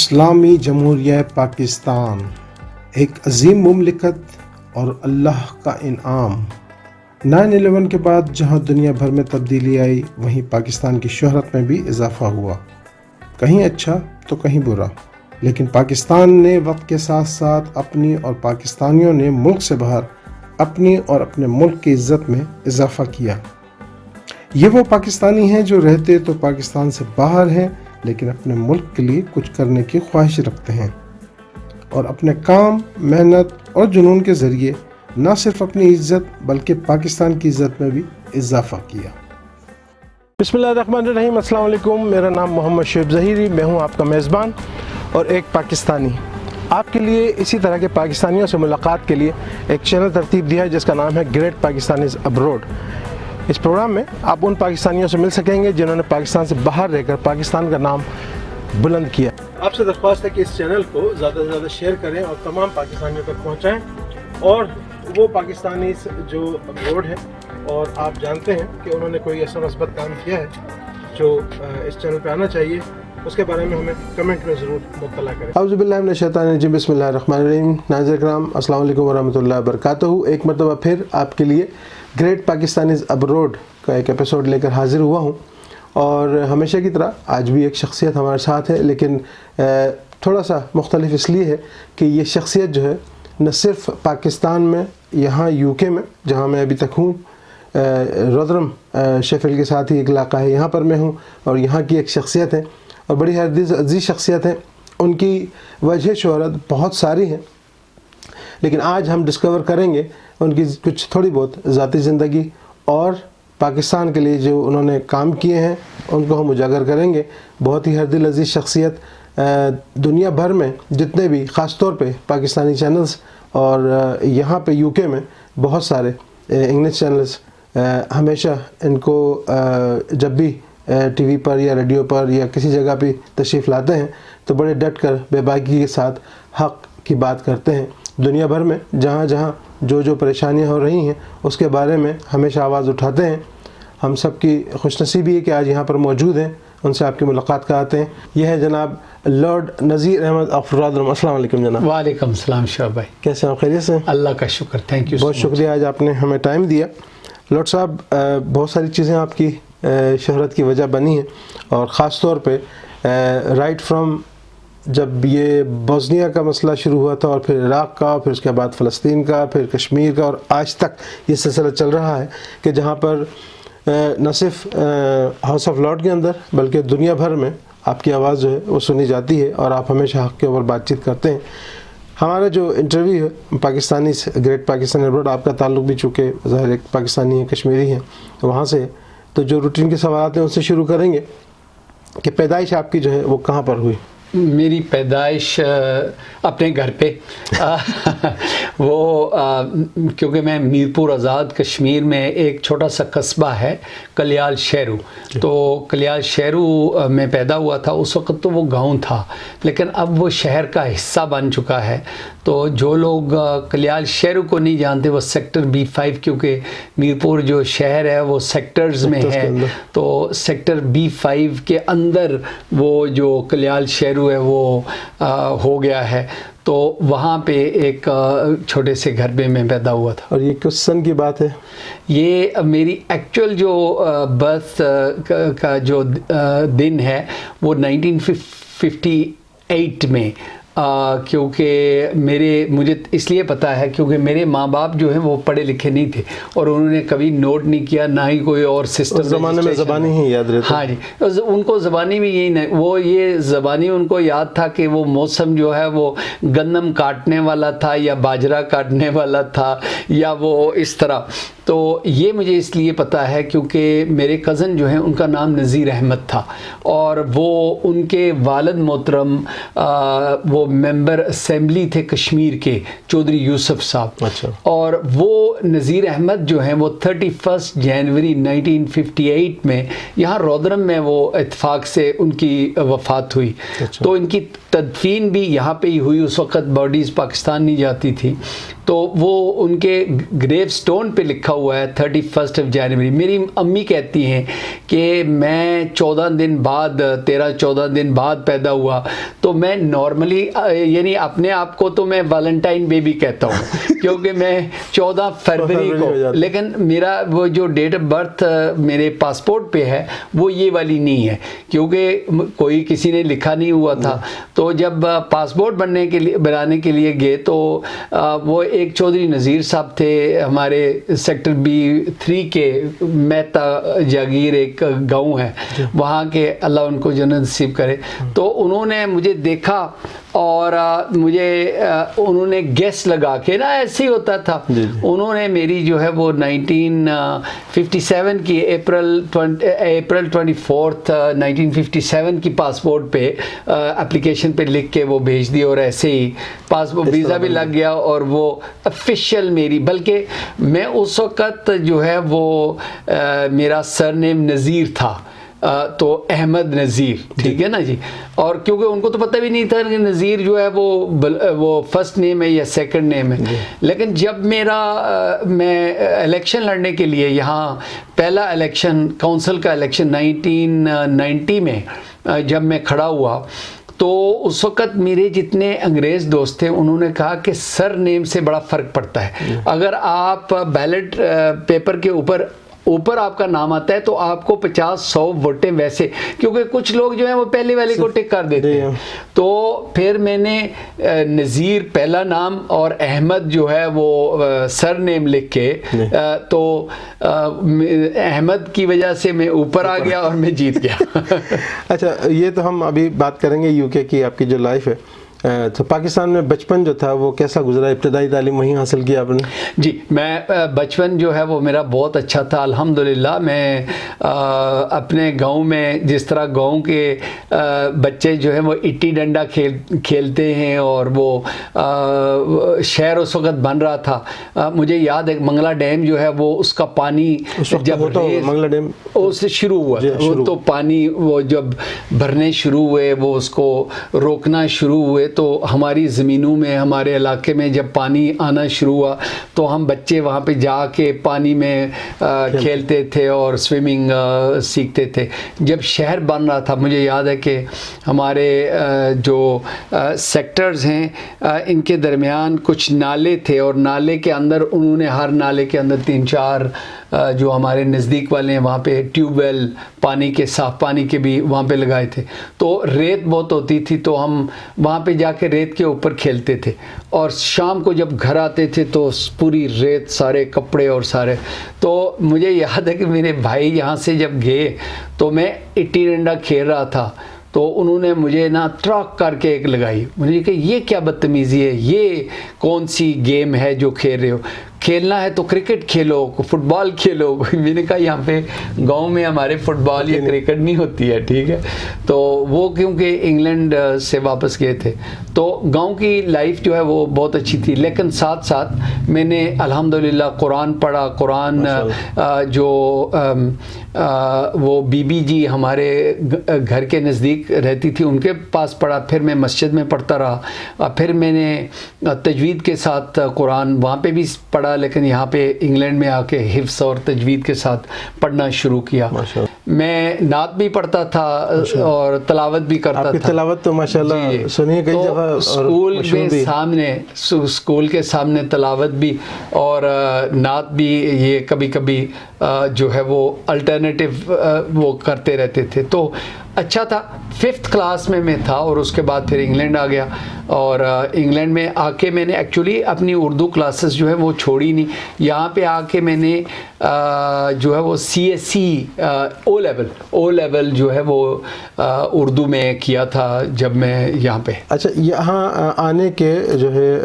اسلامی جمہوریہ پاکستان ایک عظیم مملکت اور اللہ کا انعام۔ 9/11 کے بعد جہاں دنیا بھر میں تبدیلی آئی، وہیں پاکستان کی شہرت میں بھی اضافہ ہوا، کہیں اچھا تو کہیں برا، لیکن پاکستان نے وقت کے ساتھ ساتھ اپنی اور پاکستانیوں نے ملک سے باہر اپنی اور اپنے ملک کی عزت میں اضافہ کیا۔ یہ وہ پاکستانی ہیں جو رہتے تو پاکستان سے باہر ہیں، لیکن اپنے ملک کے لیے کچھ کرنے کی خواہش رکھتے ہیں اور اپنے کام، محنت اور جنون کے ذریعے نہ صرف اپنی عزت بلکہ پاکستان کی عزت میں بھی اضافہ کیا۔ بسم اللہ الرحمن الرحیم۔ السلام علیکم، میرا نام محمد شعیب ظہیری، میں ہوں آپ کا میزبان اور ایک پاکستانی۔ آپ کے لیے اسی طرح کے پاکستانیوں سے ملاقات کے لیے ایک چینل ترتیب دیا ہے جس کا نام ہے گریٹ پاکستانیز ابروڈ۔ اس پروگرام میں آپ ان پاکستانیوں سے مل سکیں گے جنہوں نے پاکستان سے باہر رہ کر پاکستان کا نام بلند کیا۔ آپ سے درخواست ہے کہ اس چینل کو زیادہ سے زیادہ شیئر کریں اور تمام پاکستانیوں تک پہنچائیں، اور وہ پاکستانی جو ابروڈ ہیں اور آپ جانتے ہیں کہ انہوں نے کوئی ایسا مثبت کام کیا ہے جو اس چینل پہ آنا چاہیے، اس کے بارے میں ہمیں کمنٹ میں ضرور مطلع کریں۔ اعوذ باللہ من الشیطان الرجیم، بسم اللہ الرحمن الرحیم۔ ناظرین کرام، السلام علیکم ورحمۃ اللہ وبرکاتہ۔ ایک مرتبہ پھر آپ کے لیے گریٹ پاکستانیز ابروڈ کا ایک ایپیسوڈ لے کر حاضر ہوا ہوں، اور ہمیشہ کی طرح آج بھی ایک شخصیت ہمارے ساتھ ہے، لیکن تھوڑا سا مختلف اس لیے ہے کہ یہ شخصیت جو ہے نہ صرف پاکستان میں، یہاں UK میں جہاں میں ابھی تک ہوں، رودرم شیفیلڈ کے ساتھ ہی ایک علاقہ ہے، یہاں پر میں ہوں، اور یہاں کی ایک شخصیت ہے اور بڑی عزیز شخصیت ہے۔ ان کی وجہ شہرت بہت ساری ہیں، لیکن آج ہم ڈسکور کریں گے ان کی کچھ تھوڑی بہت ذاتی زندگی اور پاکستان کے لیے جو انہوں نے کام کیے ہیں ان کو ہم اجاگر کریں گے۔ بہت ہی ہر دل عزیز شخصیت، دنیا بھر میں جتنے بھی، خاص طور پہ پاکستانی چینلز اور یہاں پہ UK میں بہت سارے انگلش چینلز ہمیشہ ان کو جب بھی ٹی وی پر یا ریڈیو پر یا کسی جگہ پہ تشریف لاتے ہیں تو بڑے ڈٹ کر بے باکی کے ساتھ حق کی بات کرتے ہیں۔ دنیا بھر میں جہاں جہاں جو پریشانیاں ہو رہی ہیں اس کے بارے میں ہمیشہ آواز اٹھاتے ہیں۔ ہم سب کی خوش نصیبی ہے کہ آج یہاں پر موجود ہیں، ان سے آپ کی ملاقات کراتے ہیں۔ یہ ہے جناب لارڈ نذیر احمد آف رودرم۔ السلام علیکم جناب۔ وعلیکم السلام شعیب بھائی، کیسے ہیں؟ خیریت سے؟ اللہ کا شکر، تھینک یو۔ بہت شکریہ، آج آپ نے ہمیں ٹائم دیا۔ لارڈ صاحب، بہت ساری چیزیں آپ کی شہرت کی وجہ بنی ہیں، اور خاص طور پہ رائٹ فرام جب یہ بوسنیا کا مسئلہ شروع ہوا تھا، اور پھر عراق کا، پھر اس کے بعد فلسطین کا، پھر کشمیر کا، اور آج تک یہ سلسلہ چل رہا ہے کہ جہاں پر نہ صرف ہاؤس آف لارڈ کے اندر بلکہ دنیا بھر میں آپ کی آواز جو ہے وہ سنی جاتی ہے، اور آپ ہمیشہ حق کے اوپر بات چیت کرتے ہیں۔ ہمارا جو انٹرویو ہے پاکستانی گریٹ پاکستانی ابروڈ، آپ کا تعلق بھی چونکہ ظاہر ایک پاکستانی ہے، کشمیری ہے وہاں سے، تو جو روٹین کے سوالات ہیں ان سے شروع کریں گے کہ پیدائش آپ کی جو ہے وہ کہاں پر ہوئی؟ میری پیدائش اپنے گھر پہ وہ کیونکہ میں میرپور آزاد کشمیر میں ایک چھوٹا سا قصبہ ہے کلیال شہرو، تو کلیال شہرو میں پیدا ہوا تھا۔ اس وقت تو وہ گاؤں تھا، لیکن اب وہ شہر کا حصہ بن چکا ہے۔ تو جو لوگ کلیال شہرو کو نہیں جانتے، وہ سیکٹر B5، کیونکہ میرپور جو شہر ہے وہ سیکٹرز میں ہے، تو سیکٹر B5 کے اندر وہ جو کلیال شہرو ہے وہ ہو گیا ہے، تو وہاں پہ ایک چھوٹے سے گھر میں میں پیدا ہوا تھا۔ اور یہ کس سن کی بات ہے؟ یہ میری ایکچوئل جو برتھ کا جو دن ہے وہ 1958 میں، کیونکہ مجھے اس لیے پتہ ہے کیونکہ میرے ماں باپ جو ہیں وہ پڑھے لکھے نہیں تھے، اور انہوں نے کبھی نوٹ نہیں کیا، نہ ہی کوئی اور سسٹم۔ اس زمانے میں زبانی ہی یاد رہتا۔ ہاں جی، ان کو زبانی بھی یہی نہیں، وہ یہ زبانی ان کو یاد تھا کہ وہ موسم جو ہے وہ گندم کاٹنے والا تھا یا باجرہ کاٹنے والا تھا، یا وہ اس طرح۔ تو یہ مجھے اس لیے پتہ ہے کیونکہ میرے کزن جو ہیں ان کا نام نذیر احمد تھا، اور وہ ان کے والد محترم وہ ممبر اسمبلی تھے کشمیر کے، چودھری یوسف صاحب۔ اچھا۔ اور وہ نذیر احمد جو ہیں وہ 31 جنوری 1958 میں یہاں رودرم میں وہ اتفاق سے ان کی وفات ہوئی۔ اچھا۔ تو ان کی تدفین بھی یہاں پہ ہی ہوئی، اس وقت باڈیز پاکستان نہیں جاتی تھی، تو وہ ان کے گریو سٹون پہ لکھا ہوا ہے 31 جنوری. میری امی کہتی ہیں کہ میں 13-14 دن بعد پیدا ہوا, تو میں نارملی یعنی اپنے آپ کو تو میں ویلنٹائن بیبی کہتا ہوں کیونکہ میں 14 فروری کو, لیکن میرا وہ جو ڈیٹ آف برتھ میرے پاسپورٹ پہ ہے وہ یہ والی نہیں ہے, کیونکہ کوئی کسی نے لکھا نہیں ہوا تھا. تو جب پاسپورٹ بنانے کے لیے گئے تو وہ ایک چودھری نذیر صاحب تھے ہمارے سیکٹر B3 کے مہتا جاگیر ایک گاؤں ہے وہاں کے, اللہ ان کو جنت نصیب کرے. تو انہوں نے مجھے دیکھا اور انہوں نے گیس لگا کے نا, ایسے ہی ہوتا تھا, انہوں نے میری جو ہے وہ 1957 کی اپریل 24 1957 کی پاسپورٹ پہ اپلیکیشن پہ لکھ کے وہ بھیج دی, اور ایسے ہی پاسپورٹ ویزا بھی لگ گیا اور وہ افیشیل میری, بلکہ میں اس وقت جو ہے وہ میرا سرنیم نذیر تھا, تو احمد نذیر, ٹھیک ہے نا جی. اور کیونکہ ان کو تو پتہ بھی نہیں تھا کہ نذیر جو ہے وہ فرسٹ نیم ہے یا سیکنڈ نیم ہے. لیکن جب میں الیکشن لڑنے کے لیے یہاں پہلا الیکشن کونسل کا الیکشن 1990 میں جب میں کھڑا ہوا, تو اس وقت میرے جتنے انگریز دوست تھے انہوں نے کہا کہ سر نیم سے بڑا فرق پڑتا ہے. اگر آپ بیلٹ پیپر کے اوپر آپ کا نام آتا ہے تو آپ کو 50-100 ووٹیں ویسے, کیونکہ کچھ لوگ جو ہیں وہ پہلی والی کو ٹک کر دیتے ہیں. تو پھر میں نے نذیر پہلا نام اور احمد جو ہے وہ سر نیم لکھ کے, تو احمد کی وجہ سے میں اوپر آ گیا اور میں جیت گیا. اچھا, یہ تو ہم ابھی بات کریں گے UK کی, آپ کی جو لائف ہے. تو پاکستان میں بچپن جو تھا وہ کیسا گزرا؟ ابتدائی تعلیم وہیں حاصل کیا آپ نے؟ جی, میں بچپن جو ہے وہ میرا بہت اچھا تھا الحمدللہ. میں اپنے گاؤں میں جس طرح گاؤں کے بچے جو ہیں وہ اٹی ڈنڈا کھیلتے ہیں, اور وہ شہر اس وقت بن رہا تھا. مجھے یاد ہے منگلا ڈیم جو ہے وہ اس کا پانی جب منگلا ڈیم اس سے شروع ہوا تھا, تو پانی وہ جب بھرنے شروع ہوئے, وہ اس کو روکنا شروع ہوئے, تو ہماری زمینوں میں ہمارے علاقے میں جب پانی آنا شروع ہوا تو ہم بچے وہاں پہ جا کے پانی میں کھیلتے تھے اور سوئمنگ سیکھتے تھے. جب شہر بن رہا تھا مجھے یاد ہے کہ ہمارے جو سیکٹرز ہیں ان کے درمیان کچھ نالے تھے, اور نالے کے اندر انہوں نے ہر نالے کے اندر 3-4 جو ہمارے نزدیک والے ہیں وہاں پہ ٹیوب ویل پانی کے, صاف پانی کے بھی وہاں پہ لگائے تھے. تو ریت بہت ہوتی تھی تو ہم وہاں پہ جا کے ریت کے اوپر کھیلتے تھے, اور شام کو جب گھر آتے تھے تو پوری ریت, سارے کپڑے اور سارے. تو مجھے یاد ہے کہ میرے بھائی یہاں سے جب گئے تو میں اٹی ڈنڈا کھیل رہا تھا, تو انہوں نے مجھے نا ٹرک کر کے ایک لگائی. مجھے کہ یہ کیا بدتمیزی ہے, یہ کون سی گیم ہے جو کھیل رہے ہو, کھیلنا ہے تو کرکٹ کھیلو, فٹ بال کھیلو. میں نے کہا یہاں پہ گاؤں میں ہمارے فٹ بال یا کرکٹ نہیں ہوتی ہے, ٹھیک ہے. تو وہ کیونکہ انگلینڈ سے واپس گئے تھے, تو گاؤں کی لائف جو ہے وہ بہت اچھی تھی. لیکن ساتھ ساتھ میں نے الحمدللہ قرآن پڑھا. قرآن جو وہ بی جی ہمارے گھر کے نزدیک رہتی تھی ان کے پاس پڑھا, پھر میں مسجد میں پڑھتا رہا. پھر میں نے تجوید کے ساتھ قرآن وہاں پہ بھی پڑھا, لیکن یہاں پہ انگلینڈ میں آ کے حفظ اور تجوید کے ساتھ پڑھنا شروع کیا. میں نعت بھی پڑھتا تھا اور تلاوت بھی کرتا تھا. تلاوت تو ماشاءاللہ سنی ہے کئی جگہ, اسکول کے سامنے تلاوت بھی اور نعت بھی, یہ کبھی کبھی جو ہے وہ الٹرنیٹیو وہ کرتے رہتے تھے. تو اچھا تھا. 5th کلاس میں تھا, اور اس کے بعد پھر انگلینڈ آ گیا, اور انگلینڈ میں آ کے میں نے ایکچولی اپنی اردو کلاسز جو ہے وہ چھوڑی نہیں. یہاں پہ آ کے میں نے جو ہے وہ CSE او لیول جو ہے وہ اردو میں کیا تھا جب میں یہاں پہ. اچھا, یہاں آنے کے جو ہے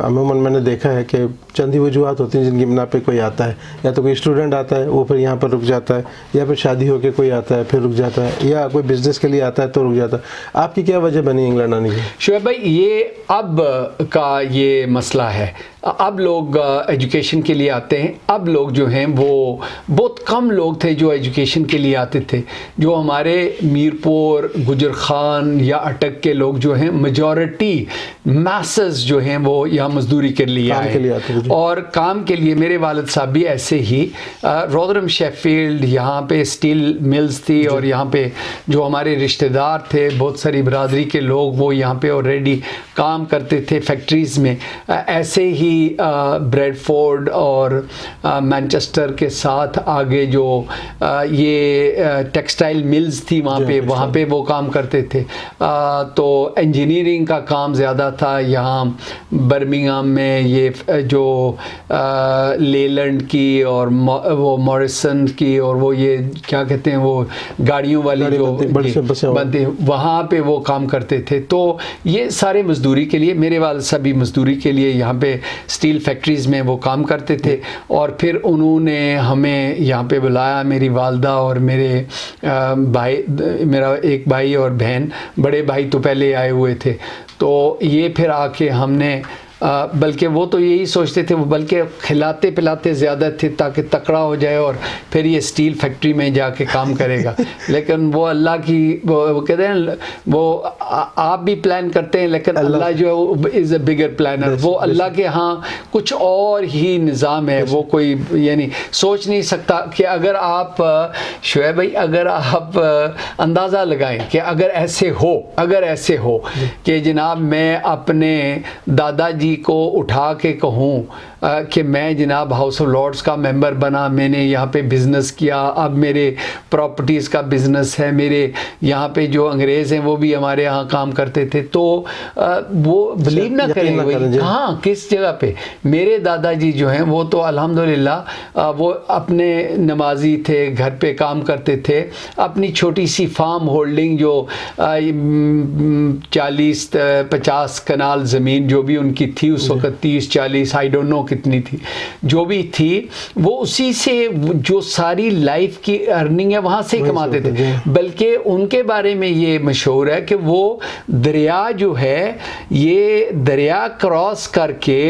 عموماً میں نے دیکھا ہے کہ چند ہی وجوہات ہوتی ہیں جن کی بنا پہ کوئی آتا ہے. یا تو کوئی اسٹوڈنٹ آتا ہے وہ پھر یہاں پر رک جاتا ہے, یا پھر شادی ہو کے کوئی آتا ہے پھر رک جاتا ہے, یا کوئی بزنس کے لیے آتا ہے تو رک جاتا ہے. آپ کی کیا وجہ بنی انگلینڈ آنے کی؟ شعیب بھائی, یہ اب کا یہ مسئلہ ہے. اب لوگ ایجوکیشن کے لیے آتے ہیں. اب لوگ جو ہیں وہ بہت کم لوگ تھے جو ایجوکیشن کے لیے آتے تھے. جو ہمارے میرپور, گجر خان یا اٹک کے لوگ جو ہیں, میجورٹی میسز جو ہیں وہ یہاں مزدوری کے لیے آئے, اور کام کے لیے. میرے والد صاحب بھی ایسے ہی, رودرم شیفیلڈ یہاں پہ اسٹیل ملز تھی, اور یہاں پہ جو ہمارے رشتہ دار تھے, بہت ساری برادری کے لوگ, وہ یہاں پہ آلریڈی کام کرتے تھے فیکٹریز میں. ایسے ہی بریڈ فورڈ اور مانچسٹر کے ساتھ آگے جو یہ ٹیکسٹائل ملز تھی وہاں پہ وہ کام کرتے تھے. تو انجینئرنگ کا کام زیادہ تھا یہاں برمنگھم میں. یہ جو لیلینڈ کی اور وہ موریسن کی اور وہ یہ کیا کہتے ہیں وہ گاڑیوں والی جو بنتے, وہاں پہ وہ کام کرتے تھے. تو یہ سارے مزدوری کے لیے, میرے والد صاحب بھی مزدوری کے لیے یہاں پہ اسٹیل فیکٹریز میں وہ کام کرتے تھے. اور پھر انہوں نے ہمیں یہاں پہ بلایا, میری والدہ اور میرے بھائی, میرا ایک بھائی اور بہن, بڑے بھائی تو پہلے آئے ہوئے تھے. تو یہ پھر آ کے ہم نے, بلکہ وہ تو یہی سوچتے تھے, وہ بلکہ کھلاتے پلاتے زیادہ تھے تاکہ تکڑا ہو جائے اور پھر یہ اسٹیل فیکٹری میں جا کے کام کرے گا. لیکن وہ اللہ کی, وہ کہتے ہیں وہ آپ بھی پلان کرتے ہیں لیکن اللہ جو ہے از اے بگر پلانر. وہ اللہ کے ہاں کچھ اور ہی نظام ہے. وہ کوئی یعنی سوچ نہیں سکتا کہ اگر آپ شعیب بھائی, اگر آپ اندازہ لگائیں کہ اگر ایسے ہو کہ جناب میں اپنے دادا جی کو اٹھا کے کہوں کہ میں جناب ہاؤس آف لارڈس کا ممبر بنا, میں نے یہاں پہ بزنس کیا, اب میرے پراپرٹیز کا بزنس ہے, میرے یہاں پہ جو انگریز ہیں وہ بھی ہمارے یہاں کام کرتے تھے, تو وہ بلیو نہ کریں گے کہاں کس جگہ پہ. میرے دادا جی جو ہیں وہ تو الحمدللہ وہ اپنے نمازی تھے, گھر پہ کام کرتے تھے, اپنی چھوٹی سی فارم ہولڈنگ جو 40-50 کنال زمین جو بھی ان کی تھی اس وقت, 30-40 آئی ڈونٹ نو کتنی تھی, جو بھی تھی وہ اسی سے جو ساری لائف کی ارننگ ہے وہاں سے ہی کماتے تھے. بلکہ ان کے بارے میں یہ مشہور ہے کہ وہ دریا جو ہے, یہ دریا کراس کر کے,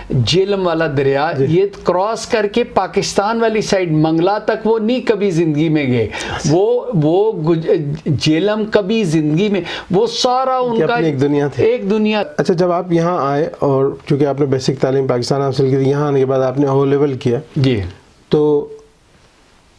جہلم والا دریا, یہ کراس کر کے پاکستان والی سائڈ منگلا تک وہ نہیں کبھی زندگی میں گئے. وہ جہلم کبھی زندگی میں, وہ سارا ان کا ایک دنیا. اچھا, جب آپ یہاں آئے اور چونکہ آپ نے بیسک تعلیم پاکستان حاصل کی, یہاں آنے کے بعد آپ نے او لیول کیا جی, تو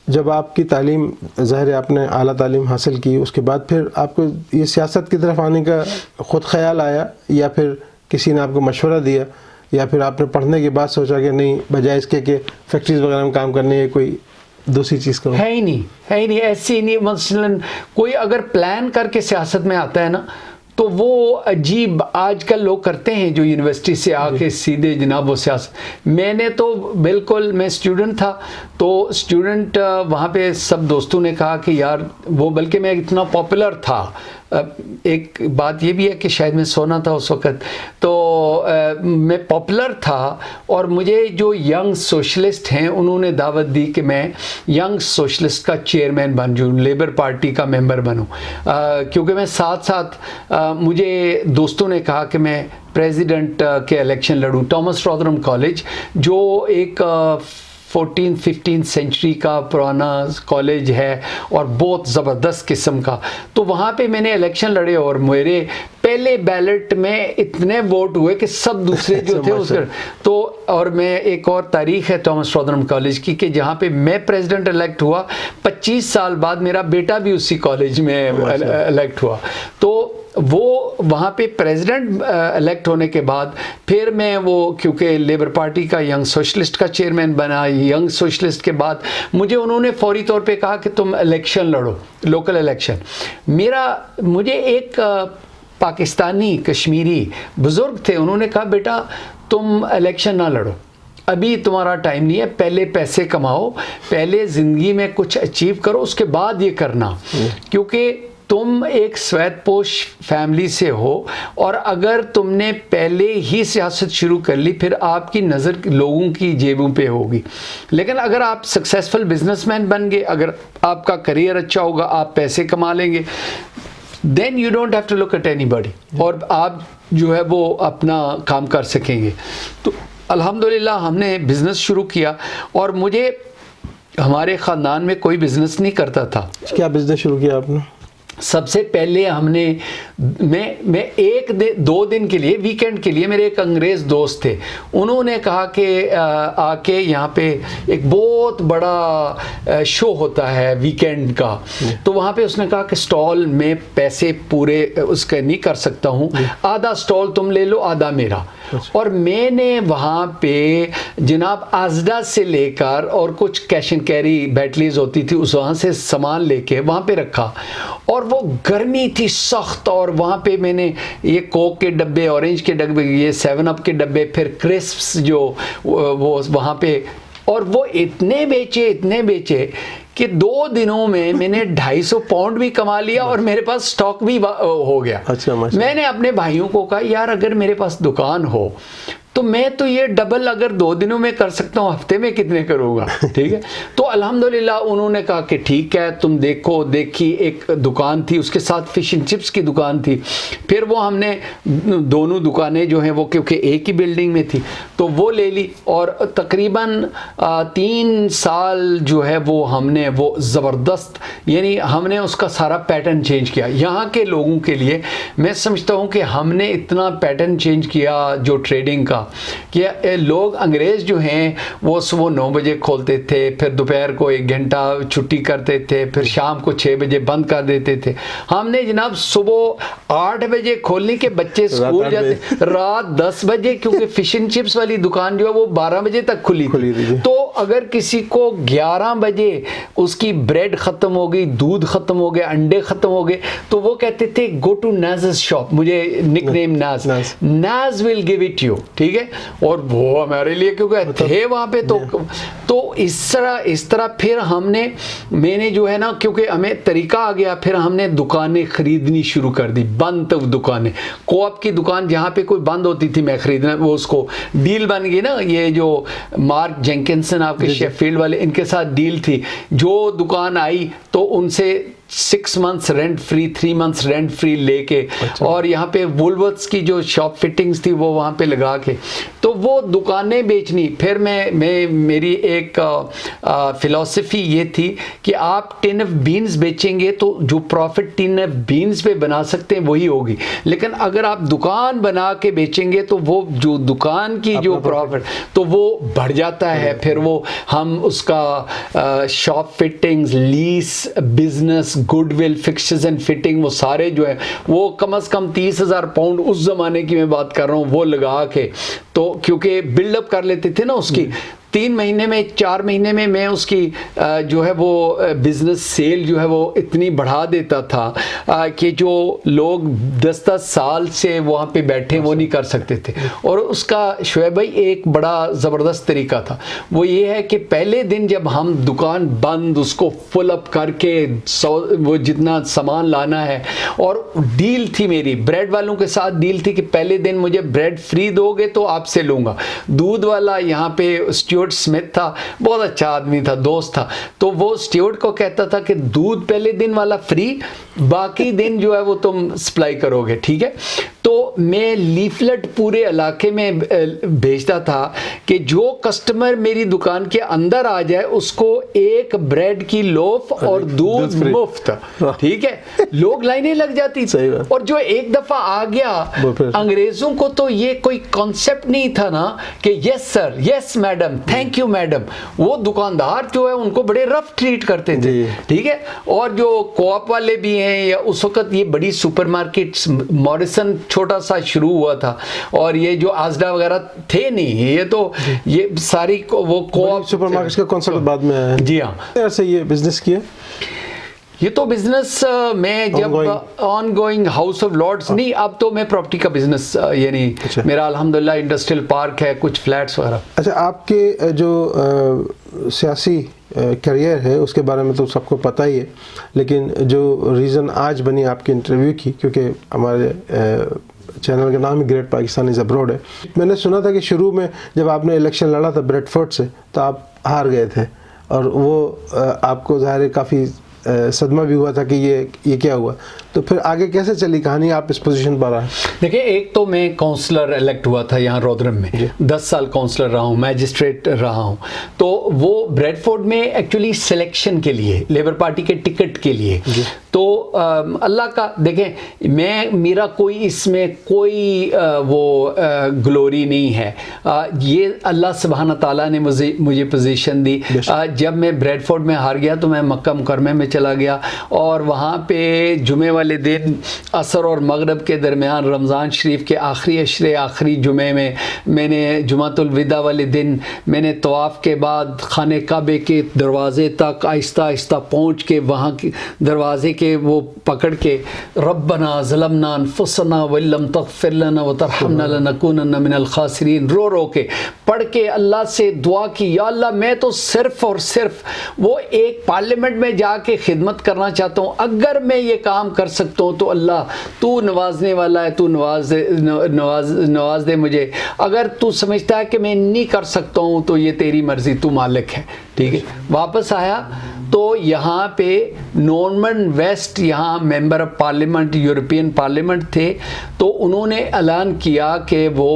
جب آپ کی تعلیم, ظاہر ہے آپ نے اعلیٰ تعلیم حاصل کی, اس کے بعد پھر آپ کو یہ سیاست کی طرف آنے کا خود خیال آیا یا پھر کسی نے آپ کو مشورہ دیا, یا پھر آپ نے پڑھنے کے بعد سوچا کہ نہیں بجائے اس کے کہ فیکٹریز وغیرہ میں کام کرنے ہے کوئی دوسری چیز کرو؟ ہے ہی نہیں ایسی نہیں. مثلاً کوئی اگر پلان کر کے سیاست میں آتا ہے نا تو وہ عجیب آج کل لوگ کرتے ہیں جو یونیورسٹی سے آ کے سیدھے جناب وہ سیاست. میں نے تو بالکل, میں اسٹوڈنٹ تھا تو اسٹوڈنٹ وہاں پہ سب دوستوں نے کہا کہ یار وہ, بلکہ میں اتنا پاپولر تھا. ایک بات یہ بھی ہے کہ شاید میں سونا تھا اس وقت, تو میں پاپولر تھا, اور مجھے جو ینگ سوشلسٹ ہیں انہوں نے دعوت دی کہ میں ینگ سوشلسٹ کا چیئرمین بن جاؤں, لیبر پارٹی کا ممبر بنوں. کیونکہ میں ساتھ ساتھ مجھے دوستوں نے کہا کہ میں پریزیڈنٹ کے الیکشن لڑوں. ٹامس رودرم کالج جو ایک 14-15 سینچری کا پرانا کالج ہے اور بہت زبردست قسم کا, تو وہاں پہ میں نے الیکشن لڑے اور میرے پہلے بیلٹ میں اتنے ووٹ ہوئے کہ سب دوسرے جو تھے اس تو. اور میں ایک اور تاریخ ہے ٹامس رودرم کالج کی کہ جہاں پہ میں پریزیڈنٹ الیکٹ ہوا, 25 سال بعد میرا بیٹا بھی اسی کالج میں الیکٹ ہوا. تو وہ وہاں پہ پریزیڈنٹ الیکٹ ہونے کے بعد پھر میں وہ, کیونکہ لیبر پارٹی کا ینگ سوشلسٹ کا چیئرمین بنا, ینگ سوشلسٹ کے بعد مجھے انہوں نے فوری طور پہ کہا کہ تم الیکشن لڑو, لوکل الیکشن. مجھے ایک پاکستانی کشمیری بزرگ تھے, انہوں نے کہا بیٹا تم الیکشن نہ لڑو, ابھی تمہارا ٹائم نہیں ہے, پہلے پیسے کماؤ, پہلے زندگی میں کچھ اچیو کرو, اس کے بعد یہ کرنا. کیونکہ تم ایک سویت پوش فیملی سے ہو, اور اگر تم نے پہلے ہی سیاست شروع کر لی پھر آپ کی نظر لوگوں کی جیبوں پہ ہوگی. لیکن اگر آپ سکسیسفل بزنس مین بن گئے, اگر آپ کا کریئر اچھا ہوگا, آپ پیسے کما لیں گے, then you don't have to look at anybody, اور آپ جو ہے وہ اپنا کام کر سکیں گے. تو الحمدللہ ہم نے بزنس شروع کیا, اور مجھے ہمارے خاندان میں کوئی بزنس نہیں کرتا تھا. کیا بزنس شروع کیا آپ نے؟ سب سے پہلے ہم نے میں ایک دو دن کے لیے ویکینڈ کے لیے میرے ایک انگریز دوست تھے, انہوں نے کہا کہ آ کے یہاں پہ ایک بہت بڑا شو ہوتا ہے ویکینڈ کا, تو وہاں پہ اس نے کہا کہ سٹال میں پیسے پورے اس کے نہیں کر سکتا ہوں, آدھا سٹال تم لے لو آدھا میرا. اور میں نے وہاں پہ جناب آزڈا سے لے کر اور کچھ کیش اینڈ کیری بیٹلیز ہوتی تھی اس وہاں سے سامان لے کے وہاں پہ رکھا, اور وہ گرمی تھی سخت, اور وہاں پہ میں نے یہ کوک کے ڈبے, اورنج کے ڈبے, یہ 7 اپ کے ڈبے, پھر کرسپس جو وہ وہاں پہ, اور وہ اتنے بیچے کہ 2 دنوں میں نے 250 پاؤنڈ بھی کما لیا اور میرے پاس سٹاک بھی ہو گیا. میں نے اپنے بھائیوں کو کہا یار اگر میرے پاس دکان ہو تو میں تو یہ ڈبل اگر 2 دنوں میں کر سکتا ہوں, ہفتے میں کتنے کروں گا, ٹھیک ہے. تو الحمدللہ انہوں نے کہا کہ ٹھیک ہے تم دیکھی ایک دکان تھی, اس کے ساتھ فش اینڈ چپس کی دکان تھی, پھر وہ ہم نے دونوں دکانیں جو ہیں وہ کیونکہ ایک ہی بلڈنگ میں تھی تو وہ لے لی, اور تقریباً 3 سال جو ہے وہ ہم نے وہ زبردست, یعنی ہم نے اس کا سارا پیٹرن چینج کیا. یہاں کے لوگوں کے لیے میں سمجھتا ہوں کہ ہم نے اتنا پیٹرن چینج کیا جو ٹریڈنگ کا, کہ لوگ انگریز جو ہیں وہ صبح 9 بجے کھولتے تھے, پھر دوپہر کو 1 گھنٹہ چھٹی کرتے تھے, پھر شام کو 6 بجے بند کر دیتے تھے. ہم نے جناب صبح 8 بجے کھولنے کے بچے اسکول جاتے, رات 10 بجے, کیونکہ فش اینڈ چپس والی دکان جو ہے وہ 12 بجے تک کھلی تھی. تو اگر کسی کو 11 بجے اس کی بریڈ ختم ہو گئی, دودھ ختم ہو گیا, انڈے ختم ہو گئے, تو وہ کہتے تھے گو ٹو ناز's شاپ, مجھے نک نیم ناز ول گیو اٹ یو, ٹھیک ہے. اور وہ ہمارے لیے کیونکہ تھے وہاں پہ, تو اس طرح پھر میں نے جو ہے نا, کیونکہ ہمیں طریقہ آ گیا, پھر ہم نے دکانیں خریدنی شروع کر دی, بند دکانیں. کوآپ کی دکان جہاں پہ کوئی بند ہوتی تھی میں خریدنا, وہ اس کو ڈیل بن گئی نا, یہ جو مارک جینکنسن آپ کے شیفیلڈ والے, ان کے ساتھ ڈیل تھی, جو دکان آئی تو ان سے 6 months rent free, 3 months rent free لے کے, اور یہاں پہ وولورتھس کی جو شاپ فٹنگز تھی وہ وہاں پہ لگا کے, تو وہ دکانیں بیچنی. پھر میری ایک فلسفی یہ تھی کہ آپ ٹین آف بینز بیچیں گے تو جو پروفٹ ٹین آف بینز پہ بنا سکتے ہیں وہی ہوگی, لیکن اگر آپ دکان بنا کے بیچیں گے تو وہ جو دکان کی جو پروفٹ تو وہ بڑھ جاتا ہے. پھر وہ ہم اس کا shop fittings, less, business, good will, fixtures and fitting, وہ سارے جو ہیں وہ کم از کم 30,000 پاؤنڈ اس زمانے کی میں بات کر رہا ہوں, وہ لگا کے, تو کیونکہ بلڈ اپ کر لیتے تھے نا اس کی 3 مہینے میں 4 مہینے میں اس کی جو ہے وہ بزنس سیل جو ہے وہ اتنی بڑھا دیتا تھا کہ جو لوگ 10 سال سے وہاں پہ بیٹھے وہ نہیں کر سکتے تھے. اور اس کا شعیب بھائی ایک بڑا زبردست طریقہ تھا, وہ یہ ہے کہ پہلے دن جب ہم دکان بند اس کو فل اپ کر کے وہ جتنا سامان لانا ہے, اور ڈیل تھی میری بریڈ والوں کے ساتھ, ڈیل تھی کہ پہلے دن مجھے بریڈ فری دو گے تو آپ سے لوں گا. دودھ والا یہاں پہ اسمتھ تھا, بہت اچھا آدمی تھا, دوست تھا, تو وہ اسٹیورڈ کو کہتا تھا کہ دودھ پہلے دن والا فری, باقی دن جو ہے وہ تم سپلائی کرو گے, ٹھیک ہے. تو میں لیفلٹ پورے علاقے میں بھیجتا تھا کہ جو کسٹمر میری دکان کے اندر آ جائے اس کو ایک بریڈ کی لوف اور دودھ مفت, ٹھیک ہے. لوگ لائنیں لگ جاتی تھی, اور جو ایک دفعہ آ گیا, انگریزوں کو تو یہ کوئی کانسیپٹ نہیں تھا نا کہ یس سر, yes madam, thank you madam. وہ دکاندار جو ہے ان کو بڑے رف ٹریٹ کرتے تھے, ٹھیک ہے. اور جو کوآپ والے بھی ہیں, یا اس وقت یہ بڑی سپر مارکیٹس, موریسن چھوٹا سا شروع ہوا تھا, اور یہ جو آزڈا وغیرہ تھے نہیں, یہ تو یہ ساری وہ کوآپ سپر مارکیٹس کا کانسیپٹ بعد میں آیا. جی ہاں. ایسے یہ بزنس کیا, یہ تو بزنس میں جب ongoing House of Lords نہیں, اب تو میں پراپرٹی کا بزنس, یعنی میرا الحمدللہ انڈسٹریل پارک ہے, کچھ فلیٹس وغیرہ. اچھا, آپ کے جو سیاسی کیریئر ہے اس کے بارے میں تو سب کو پتہ ہی ہے, لیکن جو ریزن آج بنی آپ کے انٹرویو کی, کیونکہ ہمارے چینل کا نام he great Pakistan is abroad ہے, میں نے سنا تھا کہ شروع میں جب آپ نے الیکشن لڑا تھا بریڈ فورڈ سے تو آپ ہار گئے تھے, اور وہ آپ کو ظاہر ہے کافی صدمہ بھی ہوا تھا کہ یہ کیا ہوا. تو پھر آگے کیسے چلی کہانی, آپ اس پوزیشن پر آئے؟ دیکھیں, ایک تو میں کونسلر الیکٹ ہوا تھا یہاں رودرم میں, 10 سال کونسلر رہا ہوں, میجسٹریٹ رہا ہوں. تو وہ بریڈ فورڈ میں ایکچولی سلیکشن کے لیے, لیبر پارٹی کے ٹکٹ کے لیے. تو اللہ کا دیکھیں, میرا کوئی اس میں کوئی وہ گلوری نہیں ہے, یہ اللہ سبحانہ تعالیٰ نے مجھے پوزیشن دی. جب میں بریڈ فورڈ میں ہار گیا تو میں مکہ مکرمہ میں چلا گیا, اور وہاں پہ جمعے والے دن عصر اور مغرب کے درمیان رمضان شریف کے آخری عشرے آخری جمعے میں نے جمعۃ الوداع والے دن میں نے طواف کے بعد خانہ کعبے کے دروازے تک آہستہ آہستہ پہنچ کے وہاں کے دروازے کے وہ پکڑ کے ربنا ظلمنا انفسنا وان لم تغفر لنا وترحمنا لنکونن من الخاسرین رو رو کے پڑھ کے اللہ سے دعا کی, یا اللہ میں تو صرف اور صرف وہ ایک پارلیمنٹ میں جا کے خدمت کرنا چاہتا ہوں, اگر میں یہ کام کر سکتا ہوں تو اللہ تو نوازنے والا ہے, تو نواز دے مجھے. اگر تو سمجھتا ہے کہ میں نہیں کر سکتا ہوں تو یہ تیری مرضی, تو مالک ہے. ٹھیک ہے, واپس آیا تو یہاں پہ نورمن ویسٹ یہاں member of parliament European parliament تھے, تو انہوں نے اعلان کیا کہ وہ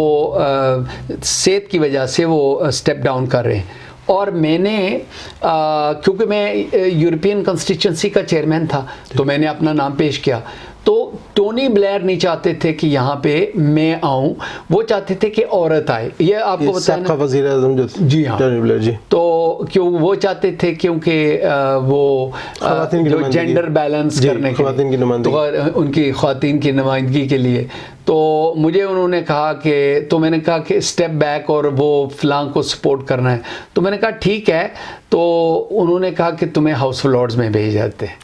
صحت کی وجہ سے وہ اسٹیپ ڈاؤن کر رہے ہیں. اور میں نے کیونکہ میں یورپین کنسٹیچوئنسی کا چیئرمین تھا تو میں نے اپنا نام پیش کیا. تو ٹونی بلیئر نہیں چاہتے تھے کہ یہاں پہ میں آؤں, وہ چاہتے تھے کہ عورت آئے. یہ آپ کو بتانا, وزیر اعظم جو جی ہاں, ٹونی بلیئر جی, تو کیوں وہ چاہتے تھے کیونکہ وہ جو جینڈر بیلنس کرنے کے لیے, ان کی خواتین کی نمائندگی کے لیے. تو مجھے انہوں نے کہا کہ, تو میں نے کہا کہ اسٹیپ بیک اور وہ فلاں کو سپورٹ کرنا ہے. تو میں نے کہا ٹھیک ہے. تو انہوں نے کہا کہ تمہیں ہاؤس آف لارڈز میں بھیج جاتے ہیں.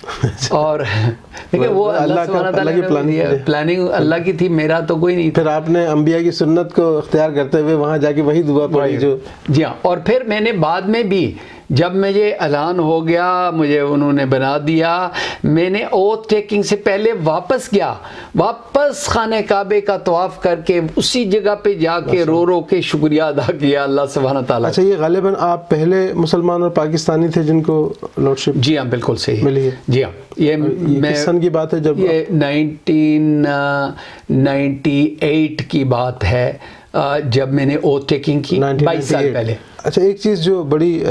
اور دیکھیں وہ اللہ سبحانہ تعالیٰ کی پلاننگ اللہ کی تھی, میرا تو کوئی نہیں. پھر آپ نے انبیاء کی سنت کو اختیار کرتے ہوئے وہاں جا کے وہی دعا پڑھی جو, جی ہاں. اور پھر میں نے بعد میں بھی جب مجھے اعلان ہو گیا, مجھے انہوں نے بنا دیا, میں نے اوتھ ٹیکنگ سے پہلے واپس گیا, واپس خانہ کعبے کا طواف کر کے اسی جگہ پہ جا کے رو رو کے شکریہ ادا کیا اللہ سبحانہ تعالیٰ. اچھا, یہ غالباً آپ پہلے مسلمان اور پاکستانی تھے جن کو لارڈشپ؟ جی ہاں, بالکل صحیح ملی ہے. جی ہاں, یہ کس سن کی بات ہے؟ جب یہ 1998 کی بات ہے, جب میں نے اوتھ ٹیکنگ کی 22 سال پہلے. اچھا, ایک چیز جو بڑی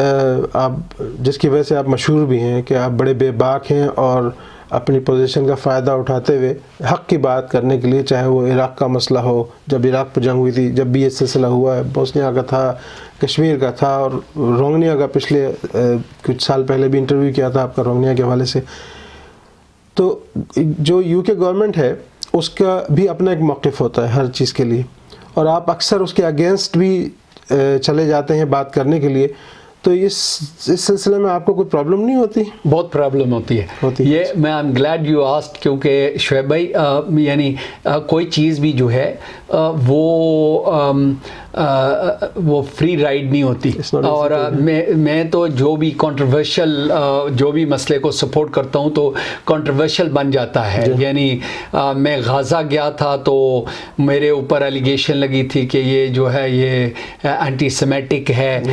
آپ جس کی وجہ سے آپ مشہور بھی ہیں کہ آپ بڑے بے باک ہیں, اور اپنی پوزیشن کا فائدہ اٹھاتے ہوئے حق کی بات کرنے کے لیے, چاہے وہ عراق کا مسئلہ ہو, جب عراق پہ جنگ ہوئی تھی, جب بھی یہ سلسلہ ہوا ہے, بوسنیا کا تھا, کشمیر کا تھا, اور روہنگیا کا پچھلے کچھ سال پہلے بھی انٹرویو کیا تھا آپ کا روہنگیا کے حوالے سے. تو جو یو کے گورنمنٹ ہے اس کا بھی اپنا ایک موقف ہوتا ہے ہر چیز کے لیے, اور آپ اکثر اس کے اگینسٹ بھی چلے جاتے ہیں بات کرنے کے لیے. تو اس سلسلے میں آپ کو کوئی پرابلم نہیں ہوتی؟ بہت پرابلم ہوتی ہے. یہ میں I am glad you asked, کیونکہ شعیب بھائی یعنی کوئی چیز بھی جو ہے وہ فری رائڈ نہیں ہوتی. اور میں تو جو بھی کنٹروورشل جو بھی مسئلے کو سپورٹ کرتا ہوں تو کنٹروورشل بن جاتا ہے. یعنی میں غازہ گیا تھا تو میرے اوپر ایلیگیشن لگی تھی کہ یہ جو ہے یہ اینٹی سیمیٹک ہے.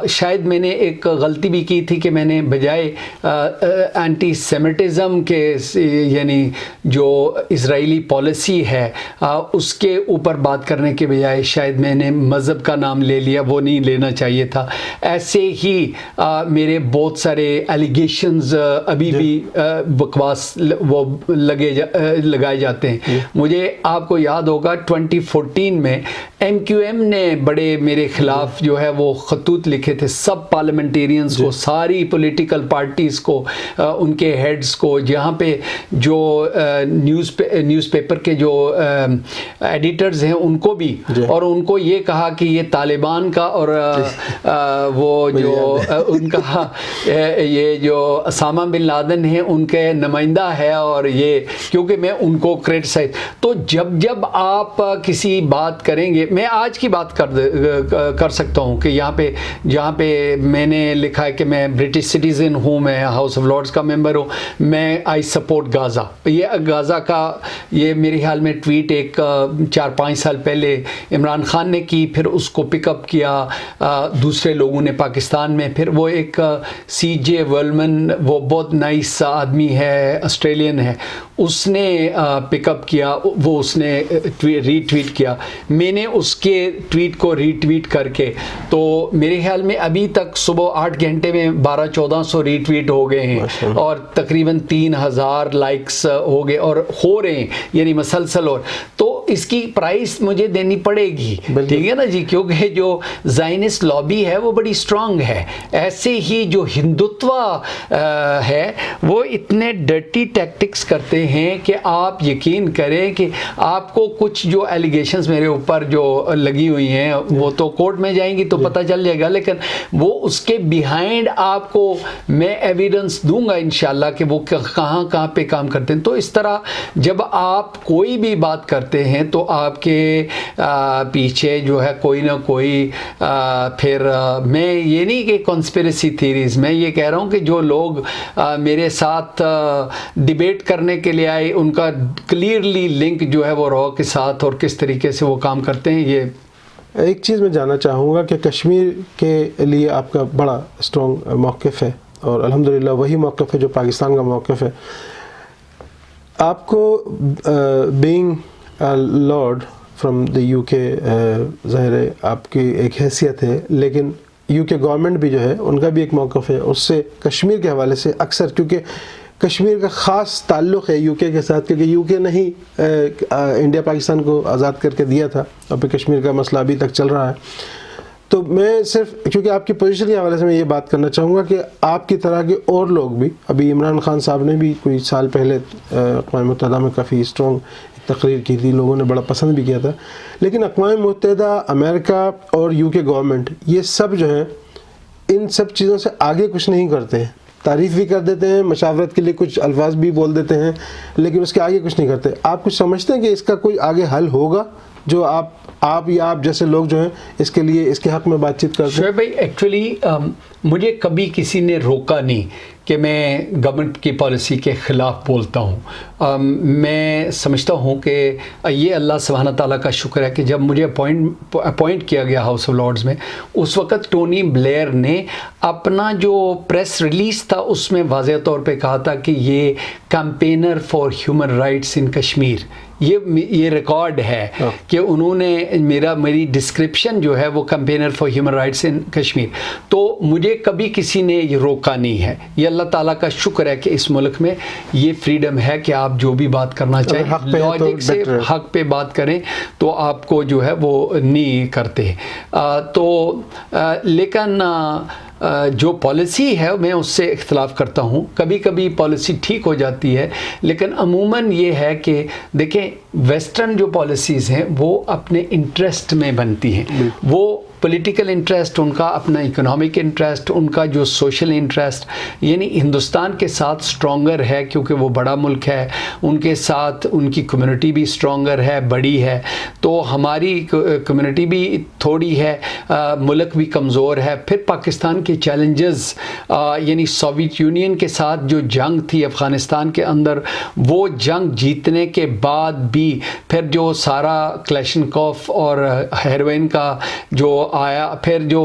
شاید میں نے ایک غلطی بھی کی تھی کہ میں نے بجائے اینٹی سیمیٹزم کے یعنی جو اسرائیلی پالیسی ہے اس کے اوپر بات کرنے کے بجائے شاید میں نے مذہب کا نام لے لیا, وہ نہیں لینا چاہیے تھا. ایسے ہی میرے بہت سارے ایلیگیشنز ابھی بھی بکواس وہ لگائے جاتے ہیں. مجھے آپ کو یاد ہوگا 2014 میں MQM نے بڑے میرے خلاف جو ہے وہ خطوط لکھے تھے, سب پارلیمنٹیرینز کو, ساری پولیٹیکل پارٹیز کو, ان کے ہیڈز کو, جہاں پہ جو نیوز پیپر کے جو ایڈیٹرز ہیں ان کو بھی, اور ان کو یہ کہا کہ یہ طالبان کا اور وہ جو ان کا یہ جو اسامہ بن لادن ہیں ان کے نمائندہ ہے, اور یہ کیونکہ میں ان کو کرٹیسائز. تو جب آپ کسی بات کریں گے, میں آج کی بات کر سکتا ہوں کہ جہاں پہ میں نے لکھا ہے کہ میں برٹش سٹیزن ہوں, میں ہاؤس آف لارڈز کا ممبر ہوں, میں آئی سپورٹ غازہ. یہ غازہ کا یہ میرے خیال میں ٹویٹ ایک 4-5 سال پہلے عمران خان نے کی, پھر اس کو پک اپ کیا دوسرے لوگوں نے پاکستان میں. پھر وہ ایک سی جے ولمن, وہ بہت نائس آدمی ہے, آسٹریلین ہے, اس نے پک اپ کیا, وہ اس نے ری ٹویٹ کیا. میں نے اس کے ٹویٹ کو ری ٹویٹ کر کے, تو میرے خیال میں ابھی تک صبح 8 گھنٹے میں 1200-1400 ری ٹویٹ ہو گئے ہیں اور تقریباً 3000 لائکس ہو گئے اور ہو رہے ہیں, یعنی مسلسل. اور تو اس کی پرائس مجھے دینی پڑے گی, ٹھیک ہے نا جی, کیونکہ جو زائنسٹ لابی ہے وہ بڑی اسٹرانگ ہے. ایسے ہی جو ہندوتوا ہے وہ اتنے ڈرٹی ٹیکٹکس کرتے ہیں کہ آپ یقین کریں کہ آپ کو کچھ جو ایلیگیشنز میرے اوپر جو لگی ہوئی ہیں وہ تو کورٹ میں جائیں گی تو پتہ چل جائے گا, لیکن وہ اس کے بیہائنڈ آپ کو میں ایویڈنس دوں گا انشاءاللہ کہ وہ کہاں پہ کام کرتے ہیں. تو اس طرح جب آپ کوئی بھی بات کرتے ہیں تو آپ کے پیچھے جو ہے کوئی نہ کوئی پھر میں یہ نہیں کہ کنسپیریسی تھیریز, میں یہ کہہ رہا ہوں کہ جو لوگ میرے ساتھ ڈیبیٹ کرنے کے لیے آئے ان کا کلیئرلی لنک جو ہے وہ را کے ساتھ اور کس طریقے سے وہ کام کرتے ہیں. یہ ایک چیز میں جاننا چاہوں گا کہ کشمیر کے لیے آپ کا بڑا اسٹرانگ موقف ہے اور الحمدللہ وہی موقف ہے جو پاکستان کا موقف ہے. آپ کو being lord from the you کے, ظاہر ہے آپ کی ایک حیثیت ہے, لیکن یو کے گورنمنٹ بھی جو ہے ان کا بھی ایک موقف ہے. اس سے کشمیر کے حوالے سے اکثر, کیونکہ کشمیر کا خاص تعلق ہے یو کے ساتھ, کیونکہ یو کے نے ہی انڈیا پاکستان کو آزاد کر کے دیا تھا اور پھر کشمیر کا مسئلہ ابھی تک چل رہا ہے. تو میں صرف کیونکہ آپ کی پوزیشن کے حوالے سے میں یہ بات کرنا چاہوں گا کہ آپ کی طرح کے اور لوگ بھی, ابھی عمران خان صاحب نے بھی کوئی سال پہلے اقوام متحدہ میں کافی اسٹرانگ تقریر کی تھی, لوگوں نے بڑا پسند بھی کیا تھا, لیکن اقوام متحدہ, امریکہ اور یو کے گورنمنٹ یہ سب جو ہیں ان سب چیزوں سے آگے کچھ نہیں کرتے ہیں. تعریف بھی کر دیتے ہیں, مشاورت کے لیے کچھ الفاظ بھی بول دیتے ہیں, لیکن اس کے آگے کچھ نہیں کرتے. آپ کچھ سمجھتے ہیں کہ اس کا کوئی آگے حل ہوگا جو آپ یا آپ جیسے لوگ جو ہیں اس کے لیے اس کے حق میں بات چیت کرتے ہیں؟ شعیب بھائی, ایکچولی مجھے کبھی کسی نے روکا نہیں کہ میں گورنمنٹ کی پالیسی کے خلاف بولتا ہوں. میں سمجھتا ہوں کہ یہ اللہ سبحانہ تعالیٰ کا شکر ہے کہ جب مجھے اپوائنٹ کیا گیا ہاؤس آف لارڈز میں, اس وقت ٹونی بلیئر نے اپنا جو پریس ریلیز تھا اس میں واضح طور پہ کہا تھا کہ یہ کیمپینر فار ہیومن رائٹس ان کشمیر, یہ ریکارڈ ہے کہ انہوں نے میری ڈسکرپشن جو ہے وہ کیمپینر فار ہیومن رائٹس ان کشمیر. تو مجھے کبھی کسی نے یہ روکا نہیں ہے. یہ اللہ تعالیٰ کا شکر ہے کہ اس ملک میں یہ فریڈم ہے کہ آپ جو بھی بات کرنا چاہیں لاجک سے حق پہ بات کریں, تو آپ کو جو ہے وہ نہیں کرتے. لیکن جو پالیسی ہے میں اس سے اختلاف کرتا ہوں. کبھی کبھی پالیسی ٹھیک ہو جاتی ہے, لیکن عموماً یہ ہے کہ دیکھیں ویسٹرن جو پالیسیز ہیں وہ اپنے انٹرسٹ میں بنتی ہیں. وہ پولیٹیکل انٹرسٹ, ان کا اپنا اکنامک انٹرسٹ, ان کا جو سوشل انٹرسٹ, یعنی ہندوستان کے ساتھ اسٹرانگر ہے کیونکہ وہ بڑا ملک ہے, ان کے ساتھ ان کی کمیونٹی بھی اسٹرانگر ہے, بڑی ہے. تو ہماری کمیونٹی بھی تھوڑی ہے, ملک بھی کمزور ہے. پھر پاکستان کے چیلنجز, یعنی سوویت یونین کے ساتھ جو جنگ تھی افغانستان کے اندر, وہ جنگ جیتنے کے بعد بھی پھر جو سارا کلیشنکوف اور ہیروئن کا جو آیا, پھر جو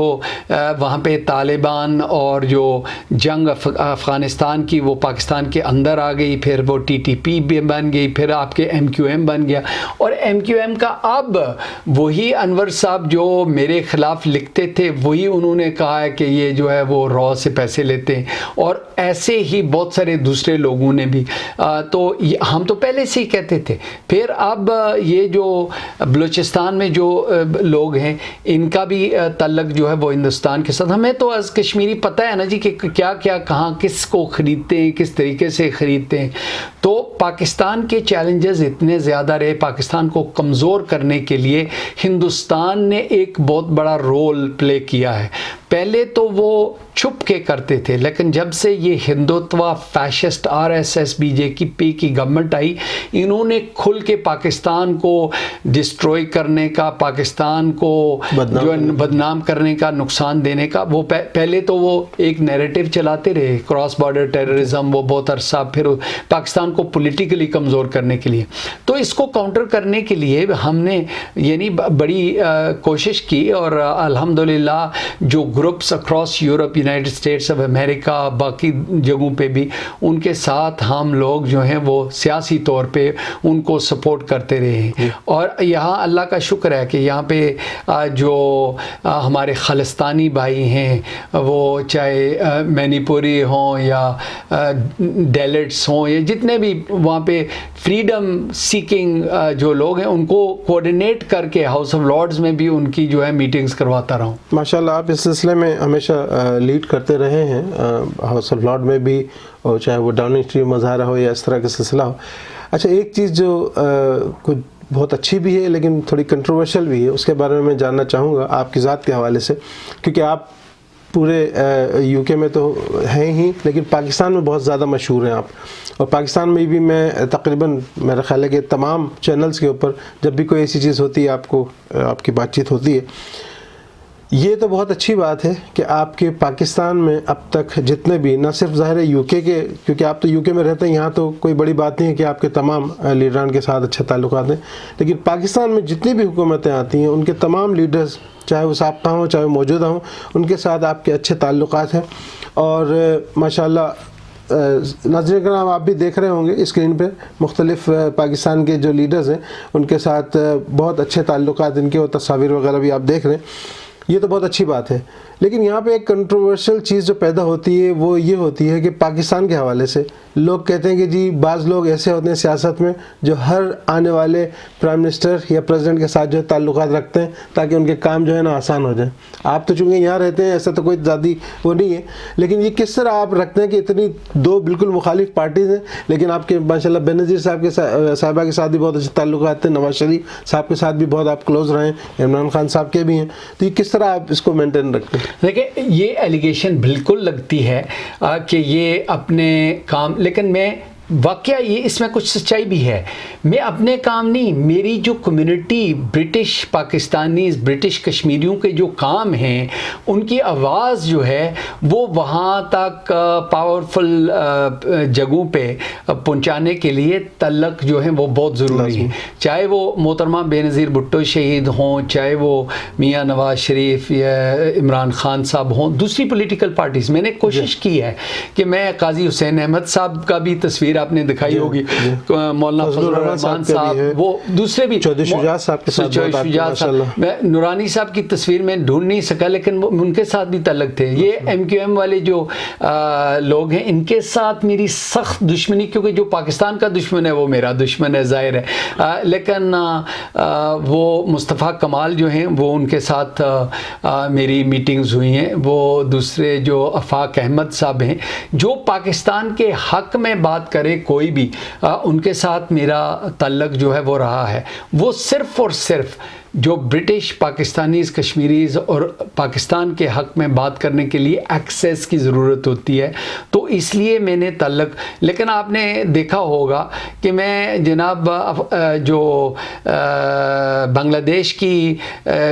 وہاں پہ طالبان اور جو جنگ افغانستان کی وہ پاکستان کے اندر آ گئی, پھر وہ ٹی ٹی پی بھی بن گئی, پھر آپ کے ایم کیو ایم بن گیا. اور ایم کیو ایم کا اب وہی انور صاحب جو میرے خلاف لکھتے تھے وہی انہوں نے کہا ہے کہ یہ جو ہے وہ را سے پیسے لیتے ہیں, اور ایسے ہی بہت سارے دوسرے لوگوں نے بھی. تو ہم تو پہلے سے ہی کہتے تھے. پھر اب یہ جو بلوچستان میں جو لوگ ہیں ان کا بھی تعلق جو ہے وہ ہندوستان کے ساتھ. ہمیں تو از کشمیری پتہ ہے نا جی کہ کیا کیا کہاں کس کو خریدتے ہیں, کس طریقے سے خریدتے ہیں. تو پاکستان کے چیلنجز اتنے زیادہ رہے, پاکستان کو کمزور کرنے کے لیے ہندوستان نے ایک بہت بڑا رول پلے کیا ہے. پہلے تو وہ چھپ کے کرتے تھے، لیکن جب سے یہ ہندوتوا فیشسٹ RSS BJP کی گورنمنٹ آئی، انہوں نے کھل کے پاکستان کو ڈسٹروئی کرنے کا، پاکستان کو جو بدنام کرنے کا، نقصان دینے کا، وہ پہلے تو وہ ایک نیریٹو چلاتے رہے، کراس بارڈر ٹیررزم، وہ بہت عرصہ، پھر پاکستان کو پولیٹیکلی کمزور کرنے کے لیے. تو اس کو کاؤنٹر کرنے کے لیے ہم نے یعنی بڑی کوشش کی، اور الحمدللہ جو groups across Europe, United States of America, باقی جگہوں پہ بھی ان کے ساتھ ہم لوگ جو ہیں وہ سیاسی طور پہ ان کو سپورٹ کرتے رہے ہیں. اور یہاں اللہ کا شکر ہے کہ یہاں پہ جو ہمارے خالستانی بھائی ہیں، وہ چاہے منی پوری ہوں یا ڈیلٹس ہوں یا جتنے بھی وہاں پہ فریڈم سیکنگ جو لوگ ہیں، ان کو کوآرڈینیٹ کر کے ہاؤس آف لارڈز میں بھی ان کی جو ہے میٹنگز کرواتا رہا ہوں. ماشاءاللہ آپ اس سلسلے میں ہمیشہ لیڈ کرتے رہے ہیں، ہاؤس آف لارڈ میں بھی، اور چاہے وہ ڈاؤننگ اسٹریٹ مظاہرہ ہو یا اس طرح کا سلسلہ ہو. اچھا، ایک چیز جو کچھ بہت اچھی بھی ہے لیکن تھوڑی کنٹروورشل بھی ہے، اس کے بارے میں جاننا چاہوں گا آپ کی ذات کے حوالے سے، کیونکہ آپ پورے UK میں تو ہیں ہی، لیکن پاکستان میں بہت زیادہ مشہور ہیں آپ. اور پاکستان میں بھی میں تقریباً میرا خیال ہے کہ تمام چینلز کے اوپر جب بھی کوئی ایسی چیز ہوتی ہے آپ کی بات چیت ہوتی ہے. یہ تو بہت اچھی بات ہے کہ آپ کے پاکستان میں اب تک جتنے بھی، نہ صرف ظاہر ہے UK کے، کیونکہ آپ تو UK میں رہتے ہیں، یہاں تو کوئی بڑی بات نہیں ہے کہ آپ کے تمام لیڈران کے ساتھ اچھے تعلقات ہیں، لیکن پاکستان میں جتنی بھی حکومتیں آتی ہیں ان کے تمام لیڈرز، چاہے وہ سابقہ ہوں چاہے وہ موجودہ ہوں، ان کے ساتھ آپ کے اچھے تعلقات ہیں. اور ماشاءاللہ ناظرین کرام، آپ بھی دیکھ رہے ہوں گے اسکرین پہ مختلف پاکستان کے جو لیڈرز ہیں ان کے ساتھ بہت اچھے تعلقات ان کے، اور تصاویر وغیرہ بھی آپ دیکھ رہے ہیں. یہ تو بہت اچھی بات ہے، لیکن یہاں پہ ایک کنٹروورشل چیز جو پیدا ہوتی ہے وہ یہ ہوتی ہے کہ پاکستان کے حوالے سے لوگ کہتے ہیں کہ جی بعض لوگ ایسے ہوتے ہیں سیاست میں جو ہر آنے والے پرائم منسٹر یا پریزیڈنٹ کے ساتھ جو ہے تعلقات رکھتے ہیں تاکہ ان کے کام جو ہے نا آسان ہو جائیں. آپ تو چونکہ یہاں رہتے ہیں، ایسا تو کوئی زیادہ وہ نہیں ہے، لیکن یہ کس طرح آپ رکھتے ہیں کہ اتنی دو بالکل مخالف پارٹیز ہیں، لیکن آپ کے ماشاءاللہ بینظیر صاحب کے صاحبہ کے ساتھ بھی بہت اچھے تعلقات ہیں، نواز شریف صاحب کے ساتھ بھی بہت آپ کلوز رہے ہیں، عمران خان صاحب کے بھی ہیں، تو یہ کس طرح آپ اس کو مینٹین رکھتے ہیں؟ دیکھیں، یہ ایلیگیشن بالکل لگتی ہے کہ یہ اپنے کام، لیکن میں واقعہ یہ اس میں کچھ سچائی بھی ہے. میں اپنے کام نہیں، میری جو کمیونٹی برٹش پاکستانیز، برٹش کشمیریوں کے جو کام ہیں، ان کی آواز جو ہے وہ وہاں تک پاورفل جگہوں پہ پہنچانے کے لیے تعلق جو ہے وہ بہت ضروری ہے. چاہے وہ محترمہ بےنظیر بھٹو شہید ہوں، چاہے وہ میاں نواز شریف یا عمران خان صاحب ہوں، دوسری پولیٹیکل پارٹیز. میں نے کوشش کی ہے کہ میں قاضی حسین احمد صاحب کا بھی تصویر آپ نے دکھائی ہوگی، مولانا فضل الرحمان صاحب، وہ دوسرے بھی، چودھری شجاعت صاحب کے ساتھ، میں نورانی صاحب کی تصویر میں ڈھونڈ نہیں سکا، لیکن ان کے ساتھ بھی تعلق تھے. یہ MQM والے جو لوگ ہیں، ان کے ساتھ میری سخت دشمنی، کیونکہ جو پاکستان کا دشمن ہے وہ میرا دشمن ہے، ظاہر ہے، لیکن وہ مصطفیٰ کمال جو ہیں وہ ان کے ساتھ میری میٹنگز ہوئی ہیں. وہ دوسرے جو آفاق احمد صاحب ہیں جو پاکستان کے حق میں بات کرے کوئی بھی، ان کے ساتھ میرا تعلق جو ہے وہ رہا ہے. وہ صرف اور صرف جو برٹش پاکستانیز، کشمیریز اور پاکستان کے حق میں بات کرنے کے لیے ایکسیس کی ضرورت ہوتی ہے، تو اس لیے میں نے تعلق. لیکن آپ نے دیکھا ہوگا کہ میں جناب جو بنگلہ دیش کی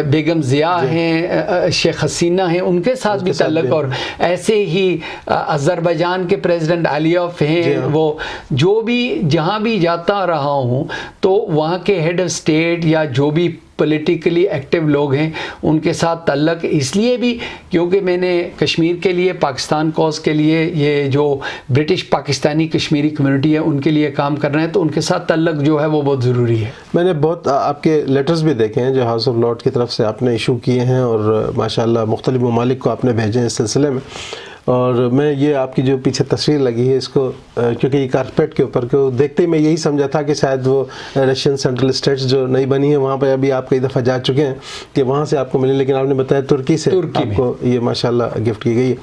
بیگم ضیاء ہیں، شیخ حسینہ ہیں، ان کے ساتھ بھی تعلق، اور ایسے ہی آذربائیجان کے پریزیڈنٹ علیف ہیں، وہ جو بھی جہاں بھی جاتا رہا ہوں تو وہاں کے ہیڈ آف اسٹیٹ یا جو بھی پولیٹیکلی ایکٹیو لوگ ہیں ان کے ساتھ تعلق اس لیے بھی کیونکہ میں نے کشمیر کے لیے، پاکستان کوز کے لیے، یہ جو برٹش پاکستانی کشمیری کمیونٹی ہے ان کے لیے کام کرنا ہے، تو ان کے ساتھ تعلق جو ہے وہ بہت ضروری ہے. میں نے بہت آپ کے لیٹرز بھی دیکھے ہیں جو ہاؤس آف لارڈ کی طرف سے آپ نے ایشو کیے ہیں، اور ماشاءاللہ مختلف ممالک کو آپ نے بھیجے ہیں اس سلسلے میں. اور میں یہ آپ کی جو پیچھے تصویر لگی ہے اس کو، کیونکہ یہ کارپیٹ کے اوپر کو دیکھتے ہی میں یہی سمجھا تھا کہ شاید وہ رشین سینٹرل اسٹیٹس جو نئی بنی ہے وہاں پہ ابھی آپ کئی دفعہ جا چکے ہیں کہ وہاں سے آپ کو ملی، لیکن آپ نے بتایا ترکی سے آپ کو یہ ماشاءاللہ گفٹ کی گئی ہے.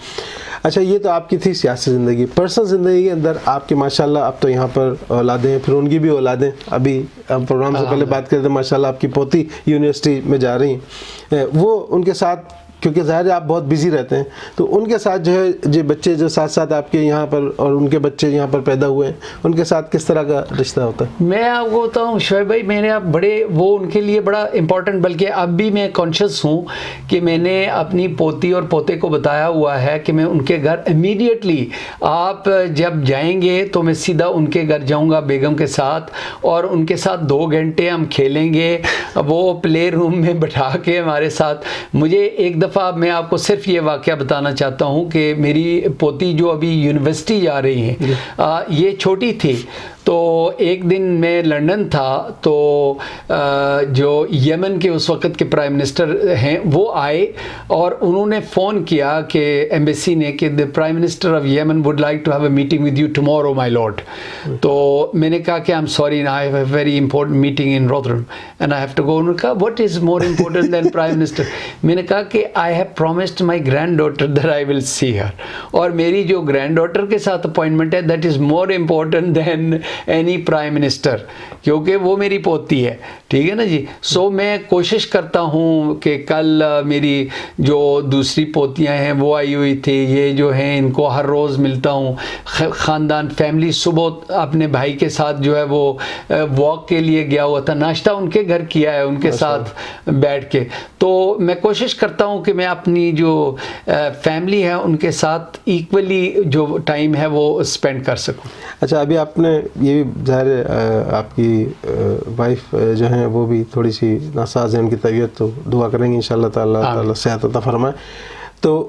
اچھا، یہ تو آپ کی تھی سیاسی زندگی. پرسنل زندگی کے اندر آپ کے ماشاءاللہ اب تو یہاں پر اولادیں ہیں، پھر ان کی بھی اولادیں، ابھی ہم پروگرام سے پہلے بات کرتے ہیں، ماشاءاللہ آپ کی پوتی یونیورسٹی میں جا رہی ہیں، وہ ان کے ساتھ کیونکہ ظاہر ہے آپ بہت بزی رہتے ہیں, تو ان کے ساتھ جو ہے جو بچے جو ساتھ ساتھ آپ کے یہاں پر اور ان کے بچے یہاں پر پیدا ہوئے ہیں, ان کے ساتھ کس طرح کا رشتہ ہوتا ہے؟ میں آپ کو بتاؤں شعیب بھائی, میں نے اب بڑے وہ ان کے لیے بڑا امپورٹنٹ, بلکہ اب بھی میں کانشیس ہوں کہ میں نے اپنی پوتی اور پوتے کو بتایا ہوا ہے کہ میں ان کے گھر امیڈیٹلی, آپ جب جائیں گے تو میں سیدھا ان کے گھر جاؤں گا بیگم کے ساتھ, اور ان کے ساتھ 2 گھنٹے ہم کھیلیں گے, وہ پلے روم میں بٹھا کے ہمارے ساتھ. مجھے ایک دفعہ میں آپ کو صرف یہ واقعہ بتانا چاہتا ہوں کہ میری پوتی جو ابھی یونیورسٹی جا رہی ہیں, یہ چھوٹی تھی, تو ایک دن میں لنڈن تھا, تو جو یمن کے اس وقت کے پرائم منسٹر ہیں وہ آئے, اور انہوں نے فون کیا کہ ایمبیسی نے کہ the Prime Minister of Yemen would like to have a meeting with you tomorrow my lord. تو میں نے کہا کہ I'm sorry, I have a very important meeting in Rotherham and I have to go. انہوں نے کہا what is more important than Prime Minister. میں نے کہا کہ I have promised my granddaughter that I will see her, اور میری جو گرینڈ ڈاٹر کے ساتھ اپوائنٹمنٹ ہے that is more important than any Prime Minister, کیونکہ وہ میری پوتی ہے, ٹھیک ہے نا جی. سو میں کوشش کرتا ہوں کہ کل میری جو دوسری پوتیاں ہیں وہ آئی ہوئی تھی, یہ جو ہیں ان کو ہر روز ملتا ہوں, خاندان فیملی. صبح اپنے بھائی کے ساتھ جو ہے وہ واک کے لیے گیا ہوا تھا, ناشتہ ان کے گھر کیا ہے ان کے ساتھ بیٹھ کے. تو میں کوشش کرتا ہوں کہ میں اپنی جو فیملی ہے ان کے ساتھ ایکولی جو ٹائم ہے وہ اسپینڈ کر سکوں. اچھا, ابھی آپ نے یہ ظاہر ہے آپ کی وائف جو ہیں وہ بھی تھوڑی سی ناساز ہیں, ان کی طبیعت, تو دعا کریں گے انشاءاللہ تعالیٰ صحت عطا فرمائے. تو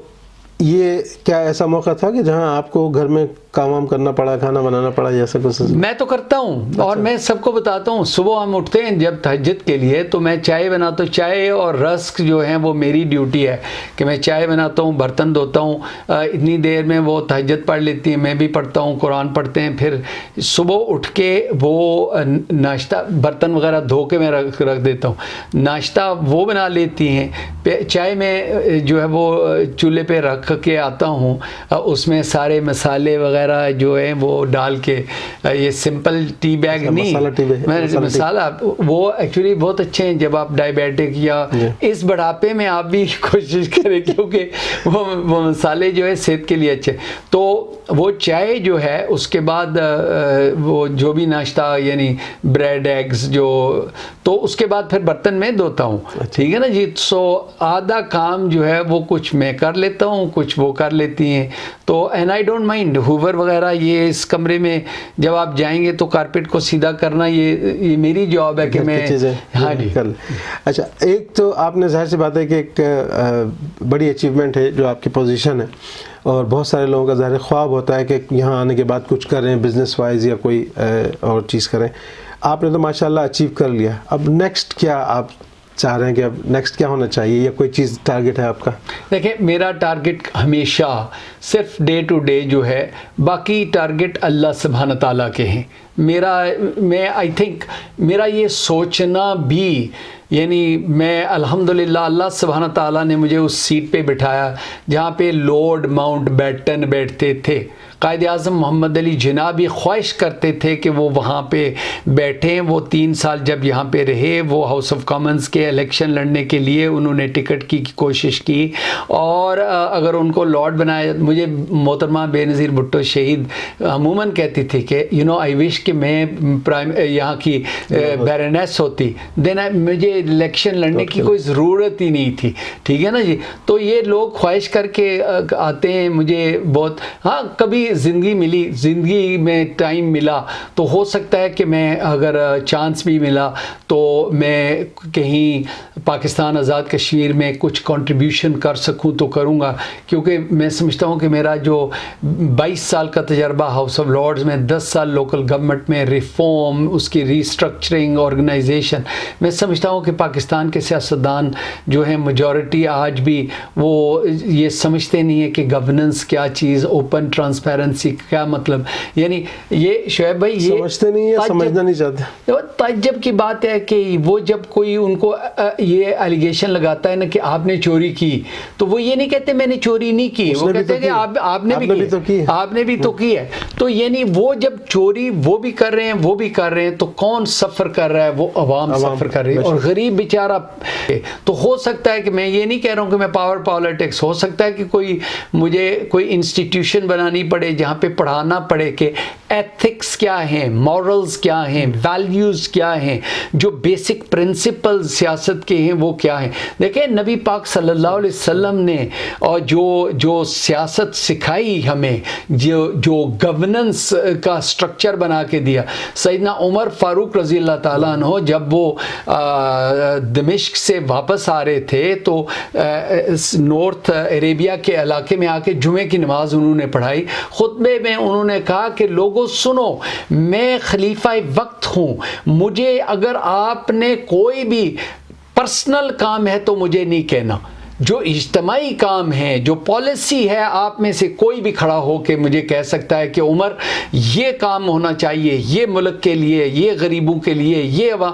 یہ کیا ایسا موقع تھا کہ جہاں آپ کو گھر میں کام وام کرنا پڑا, کھانا بنانا پڑا, یا ایسا کچھ؟ میں تو کرتا ہوں, اور میں سب کو بتاتا ہوں, صبح ہم اٹھتے ہیں جب تہجد کے لیے تو میں چائے بناتا ہوں. چائے اور رسک جو ہیں وہ میری ڈیوٹی ہے کہ میں چائے بناتا ہوں, برتن دھوتا ہوں. اتنی دیر میں وہ تہجد پڑھ لیتی ہیں, میں بھی پڑھتا ہوں, قرآن پڑھتے ہیں. پھر صبح اٹھ کے وہ ناشتہ, برتن وغیرہ دھو کے میں رکھ دیتا ہوں, ناشتہ وہ بنا لیتی ہیں. چائے میں جو ہے وہ چولہے پہ رکھ کے آتا ہوں, اس میں سارے مسالے وغیرہ جو ہیں وہ ڈال کے, یہ سمپل ٹی بیگ نہیں, مسالہ وہ ایکچولی بہت اچھے ہیں جب آپ ڈائبیٹک یا اس بڑھاپے میں آپ بھی کوشش کریں, کیونکہ وہ مسالے جو ہے صحت کے لیے اچھے. تو وہ چائے جو ہے اس کے بعد وہ جو بھی ناشتہ یعنی بریڈ ایگز جو, تو اس کے بعد پھر برتن میں دھوتا ہوں, ٹھیک ہے نا جی. سو آدھا کام جو ہے وہ کچھ میں کر لیتا ہوں, کچھ وہ کر لیتی ہیں. تو اینڈ آئی ڈونٹ مائنڈ ہوور وغیرہ, یہ اس کمرے میں جب آپ جائیں گے تو کارپیٹ کو سیدھا کرنا یہ میری جاب ہے کہ میں, ہاں جی. اچھا, ایک تو آپ نے ظاہر سی بات ہے کہ ایک بڑی اچیومنٹ ہے جو آپ کی پوزیشن ہے, اور بہت سارے لوگوں کا ظاہر خواب ہوتا ہے کہ یہاں آنے کے بعد کچھ کریں بزنس وائز یا کوئی اور چیز کریں. آپ نے تو ماشاءاللہ اچیو کر لیا, اب نیکسٹ کیا آپ چاہ رہے ہیں کہ اب نیکسٹ کیا ہونا چاہیے, یا کوئی چیز ٹارگٹ ہے آپ کا؟ دیکھیں, میرا ٹارگٹ ہمیشہ صرف ڈے ٹو ڈے جو ہے, باقی ٹارگٹ اللہ سبحانہ تعالیٰ کے ہیں. میں آئی تھنک میرا یہ سوچنا بھی, یعنی میں الحمدللہ اللہ سبحانہ تعالیٰ نے مجھے اس سیٹ پہ بٹھایا جہاں پہ لارڈ ماؤنٹ بیٹن بیٹھتے تھے. قائد اعظم محمد علی جناح بھی خواہش کرتے تھے کہ وہ وہاں پہ بیٹھیں. وہ 3 سال جب یہاں پہ رہے, وہ ہاؤس آف کامنز کے الیکشن لڑنے کے لیے انہوں نے ٹکٹ کی کوشش کی, اور اگر ان کو لارڈ بنایا, مجھے محترمہ بے نظیر بھٹو شہید عموماً کہتی تھی کہ آئی وش کہ میں یہاں کی بیرنیس ہوتی, دین مجھے الیکشن لڑنے کی کوئی ضرورت ہی نہیں تھی, ٹھیک ہے نا جی. تو یہ لوگ خواہش کر کے آتے ہیں. مجھے بہت, ہاں کبھی زندگی میں ٹائم ملا تو ہو سکتا ہے کہ میں, اگر چانس بھی ملا تو میں کہیں پاکستان آزاد کشمیر میں کچھ کنٹریبیوشن کر سکوں تو کروں گا, کیونکہ میں سمجھتا ہوں کہ میرا جو 22 سال کا تجربہ ہاؤس آف لارڈز میں, 10 سال لوکل گورنمنٹ میں ریفارم, اس کی ریسٹرکچرنگ, آرگنائزیشن, میں سمجھتا ہوں کہ پاکستان کے سیاستدان جو ہیں میجورٹی آج بھی وہ یہ سمجھتے نہیں ہے کہ گورننس کیا چیز, اوپن ٹرانسپیرنٹ کرنسی کیا مطلب, یعنی یہ شعیب بھائی یہ سمجھتے نہیں ہے, سمجھنا نہیں چاہتے. تعجب کی بات ہے کہ وہ جب کوئی ان کو یہ ایلیگیشن لگاتا ہے نا کہ آپ نے چوری کی, تو وہ یہ نہیں کہتے میں نے چوری نہیں کی, وہ کہتے ہیں کہ آپ نے بھی تو کی ہے. تو یعنی وہ جب چوری وہ بھی کر رہے ہیں وہ بھی کر رہے ہیں, تو کون سفر کر رہا ہے؟ وہ عوام سفر کر رہی ہے, اور غریب بیچارہ. تو ہو سکتا ہے کہ میں یہ نہیں کہہ رہا ہوں کہ میں پاور پالیٹکس, ہو سکتا ہے کہ مجھے کوئی انسٹیٹیوشن بنانی پڑے جہاں پہ پڑھانا پڑے کہ ایتھکس کیا ہیں, مورلز کیا ہیں, ویلیوز کیا ہیں, جو بیسک پرنسپل سیاست کے ہیں وہ کیا ہیں. دیکھیں نبی پاک صلی اللہ علیہ وسلم نے اور جو سیاست سکھائی ہمیں, جو گورننس کا سٹرکچر بنا کے دیا, سیدنا عمر فاروق رضی اللہ تعالیٰ عنہ جب وہ دمشق سے واپس آ رہے تھے تو نارتھ عربیہ کے علاقے میں آ کے جمعے کی نماز انہوں نے پڑھائی. خطبے میں انہوں نے کہا کہ لوگوں سنو, میں خلیفہ وقت ہوں, مجھے اگر آپ نے کوئی بھی پرسنل کام ہے تو مجھے نہیں کہنا, جو اجتماعی کام ہے, جو پالیسی ہے, آپ میں سے کوئی بھی کھڑا ہو کے مجھے کہہ سکتا ہے کہ عمر یہ کام ہونا چاہیے, یہ ملک کے لیے, یہ غریبوں کے لیے, یہ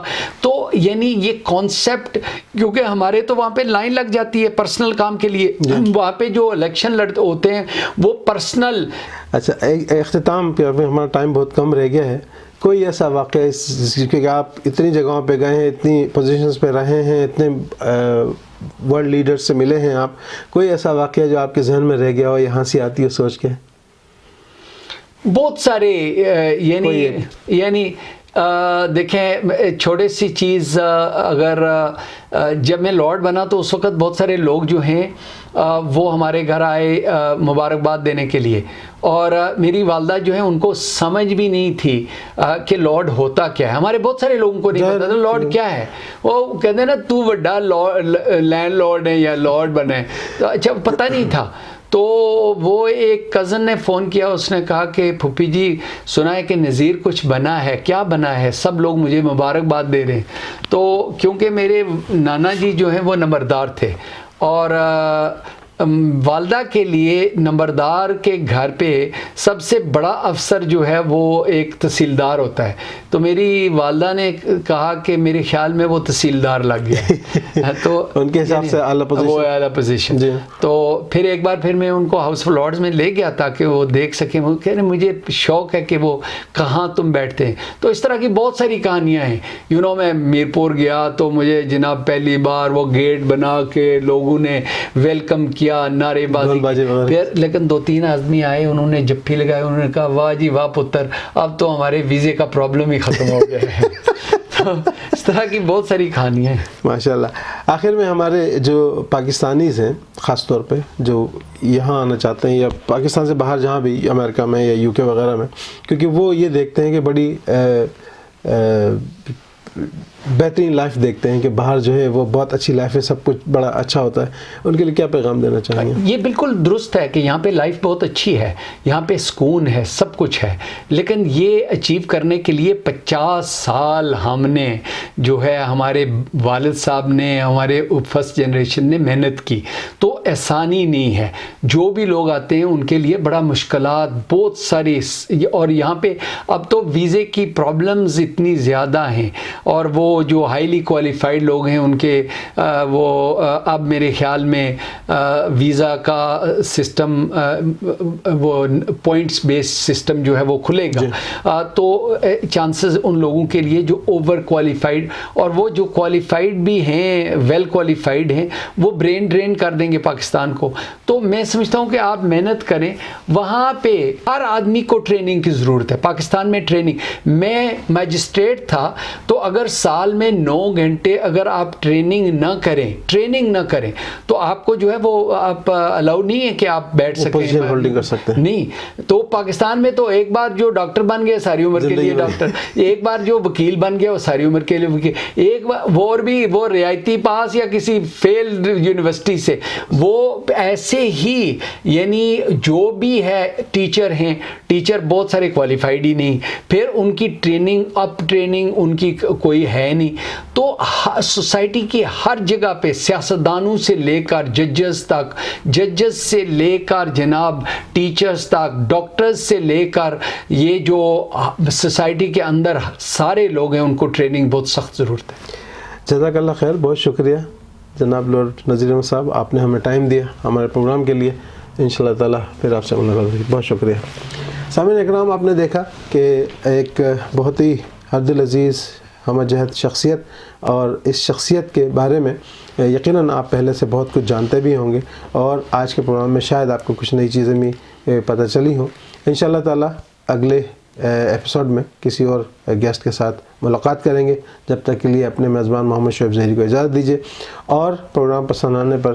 تو یعنی یہ کانسیپٹ, کیونکہ ہمارے تو وہاں پہ لائن لگ جاتی ہے پرسنل کام کے لیے, وہاں پہ جو الیکشن لڑتے ہوتے ہیں وہ پرسنل. اچھا, اختتام پہ ہمارا ٹائم بہت کم رہ گیا ہے. کوئی ایسا واقعہ کہ آپ اتنی جگہوں پہ گئے ہیں, اتنی پوزیشنز پہ رہے ہیں, اتنے ورلڈ لیڈرز سے ملے ہیں آپ, کوئی ایسا واقعہ جو آپ کے ذہن میں رہ گیا ہو یا ہنسی آتی ہو سوچ کے؟ بہت سارے, یعنی دیکھیں چھوٹی سی چیز, اگر جب میں لارڈ بنا تو اس وقت بہت سارے لوگ جو ہیں وہ ہمارے گھر آئے مبارکباد دینے کے لیے, اور میری والدہ جو ہیں ان کو سمجھ بھی نہیں تھی کہ لارڈ ہوتا کیا ہے. ہمارے بہت سارے لوگوں کو نہیں پتا تھا لارڈ کیا ہے. وہ کہتے ہیں نا تو بڑا لینڈ لارڈ ہے یا لارڈ بنے, اچھا پتہ نہیں تھا. تو وہ ایک کزن نے فون کیا, اس نے کہا کہ پھوپھی جی سنا ہے کہ نذیر کچھ بنا ہے, کیا بنا ہے؟ سب لوگ مجھے مبارکباد دے رہے ہیں. تو کیونکہ میرے نانا جی جو ہیں وہ نمبردار تھے, اور والدہ کے لیے نمبردار کے گھر پہ سب سے بڑا افسر جو ہے وہ ایک تحصیلدار ہوتا ہے. تو میری والدہ نے کہا کہ میرے خیال میں وہ تحصیلدار لگ گیا, تو ان کے حساب سے اعلیٰ پوزیشن. تو پھر ایک بار پھر میں ان کو ہاؤس آف لارڈز میں لے گیا تاکہ وہ دیکھ سکیں. وہ کہہ رہے مجھے شوق ہے کہ وہ کہاں تم بیٹھتے ہیں. تو اس طرح کی بہت ساری کہانیاں ہیں. میں میرپور گیا تو مجھے جناب پہلی بار وہ گیٹ بنا کے لوگوں نے ویلکم کیا, نعرے بازی. پھر لیکن 2-3 آدمی آئے, انہوں نے جپھی لگائے, انہوں نے کہا واہ جی واہ پتر, اب تو ہمارے ویزے کا پرابلم ہی ختم ہو گیا ہے. تو اس طرح کی بہت ساری کہانیاں ہیں ماشاء اللہ. آخر میں ہمارے جو پاکستانیز ہیں خاص طور پہ جو یہاں آنا چاہتے ہیں یا پاکستان سے باہر جہاں بھی امریکہ میں یا UK وغیرہ میں, کیونکہ وہ یہ دیکھتے ہیں کہ بڑی بہترین لائف دیکھتے ہیں کہ باہر جو ہے وہ بہت اچھی لائف ہے, سب کچھ بڑا اچھا ہوتا ہے, ان کے لیے کیا پیغام دینا چاہیں گے؟ یہ بالکل درست ہے کہ یہاں پہ لائف بہت اچھی ہے, یہاں پہ سکون ہے, سب کچھ ہے, لیکن یہ اچیو کرنے کے لیے 50 سال ہم نے جو ہے, ہمارے والد صاحب نے, ہمارے فرسٹ جنریشن نے محنت کی. تو آسانی نہیں ہے. جو بھی لوگ آتے ہیں ان کے لیے بڑا مشکلات بہت ساری, اور یہاں پہ اب تو ویزے کی پرابلمز اتنی زیادہ ہیں, اور وہ جو ہائیلی کوالیفائڈ لوگ ہیں ان کے وہ اب میرے خیال میں ویزا کا سسٹم, وہ پوائنٹس بیس سسٹم جو ہے وہ کھلے گا. تو چانسز ان لوگوں کے لیے جو اوور کوالیفائڈ, اور وہ جو کوالیفائڈ بھی ہیں, ویل کوالیفائڈ ہیں, وہ برین ڈرین کر دیں گے پاکستان کو. تو میں سمجھتا ہوں کہ آپ محنت کریں. وہاں پہ ہر آدمی کو ٹریننگ کی ضرورت ہے. پاکستان میں ٹریننگ, میں میجسٹریٹ تھا تو اگر سال میں 9 گھنٹے اگر آپ ٹریننگ نہ کریں تو آپ کو جو ہے وہ آپ الاؤ نہیں ہے کہ آپ بیٹھ سکیں. نہیں, تو پاکستان میں تو ایک بار جو ڈاکٹر بن گئے ساری عمر کے لیے ڈاکٹر, ایک بار جو وکیل بن گیا وہ ساری عمر کے لیے وکیل, ایک بار وہ بھی وہ رعایتی پاس یا کسی فیلڈ یونیورسٹی سے, وہ ایسے ہی. یعنی جو بھی ہے ٹیچر ہیں, ٹیچر بہت سارے کوالیفائڈ ہی نہیں, پھر ان کی ٹریننگ ان کی کوئی ہے نہیں. تو سوسائٹی کی ہر جگہ پہ سیاستدانوں سے لے کر ججز تک، ججز سے لے کر جناب ٹیچرز تک، ڈاکٹرز سے لے کر یہ جو سوسائٹی کے اندر سارے لوگ ہیں ان کو ٹریننگ بہت سخت ضرورت ہے. جزاک اللہ خیر. بہت شکریہ جناب لارڈ نذیر احمد صاحب، آپ نے ہمیں ٹائم دیا ہمارے پروگرام کے لیے. انشاءاللہ تعالیٰ پھر آپ سے ملاقات ہوگی. بہت شکریہ. سامعین اکرام، آپ نے دیکھا کہ ایک بہت ہی ہر دل عزیز ہمہ جہت شخصیت، اور اس شخصیت کے بارے میں یقیناً آپ پہلے سے بہت کچھ جانتے بھی ہوں گے، اور آج کے پروگرام میں شاید آپ کو کچھ نئی چیزیں بھی پتہ چلی ہوں. انشاءاللہ تعالیٰ اگلے ایپیسوڈ میں کسی اور گیسٹ کے ساتھ ملاقات کریں گے. جب تک کے لیے اپنے میزبان محمد شعیب ظہیری کو اجازت دیجیے، اور پروگرام پسند آنے پر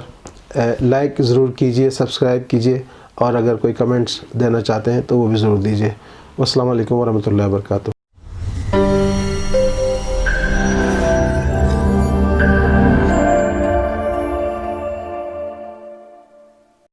لائک ضرور کیجیے، سبسکرائب کیجیے، اور اگر کوئی کمنٹس دینا چاہتے ہیں تو وہ بھی ضرور دیجیے. والسلام علیکم ورحمۃ اللہ وبرکاتہ.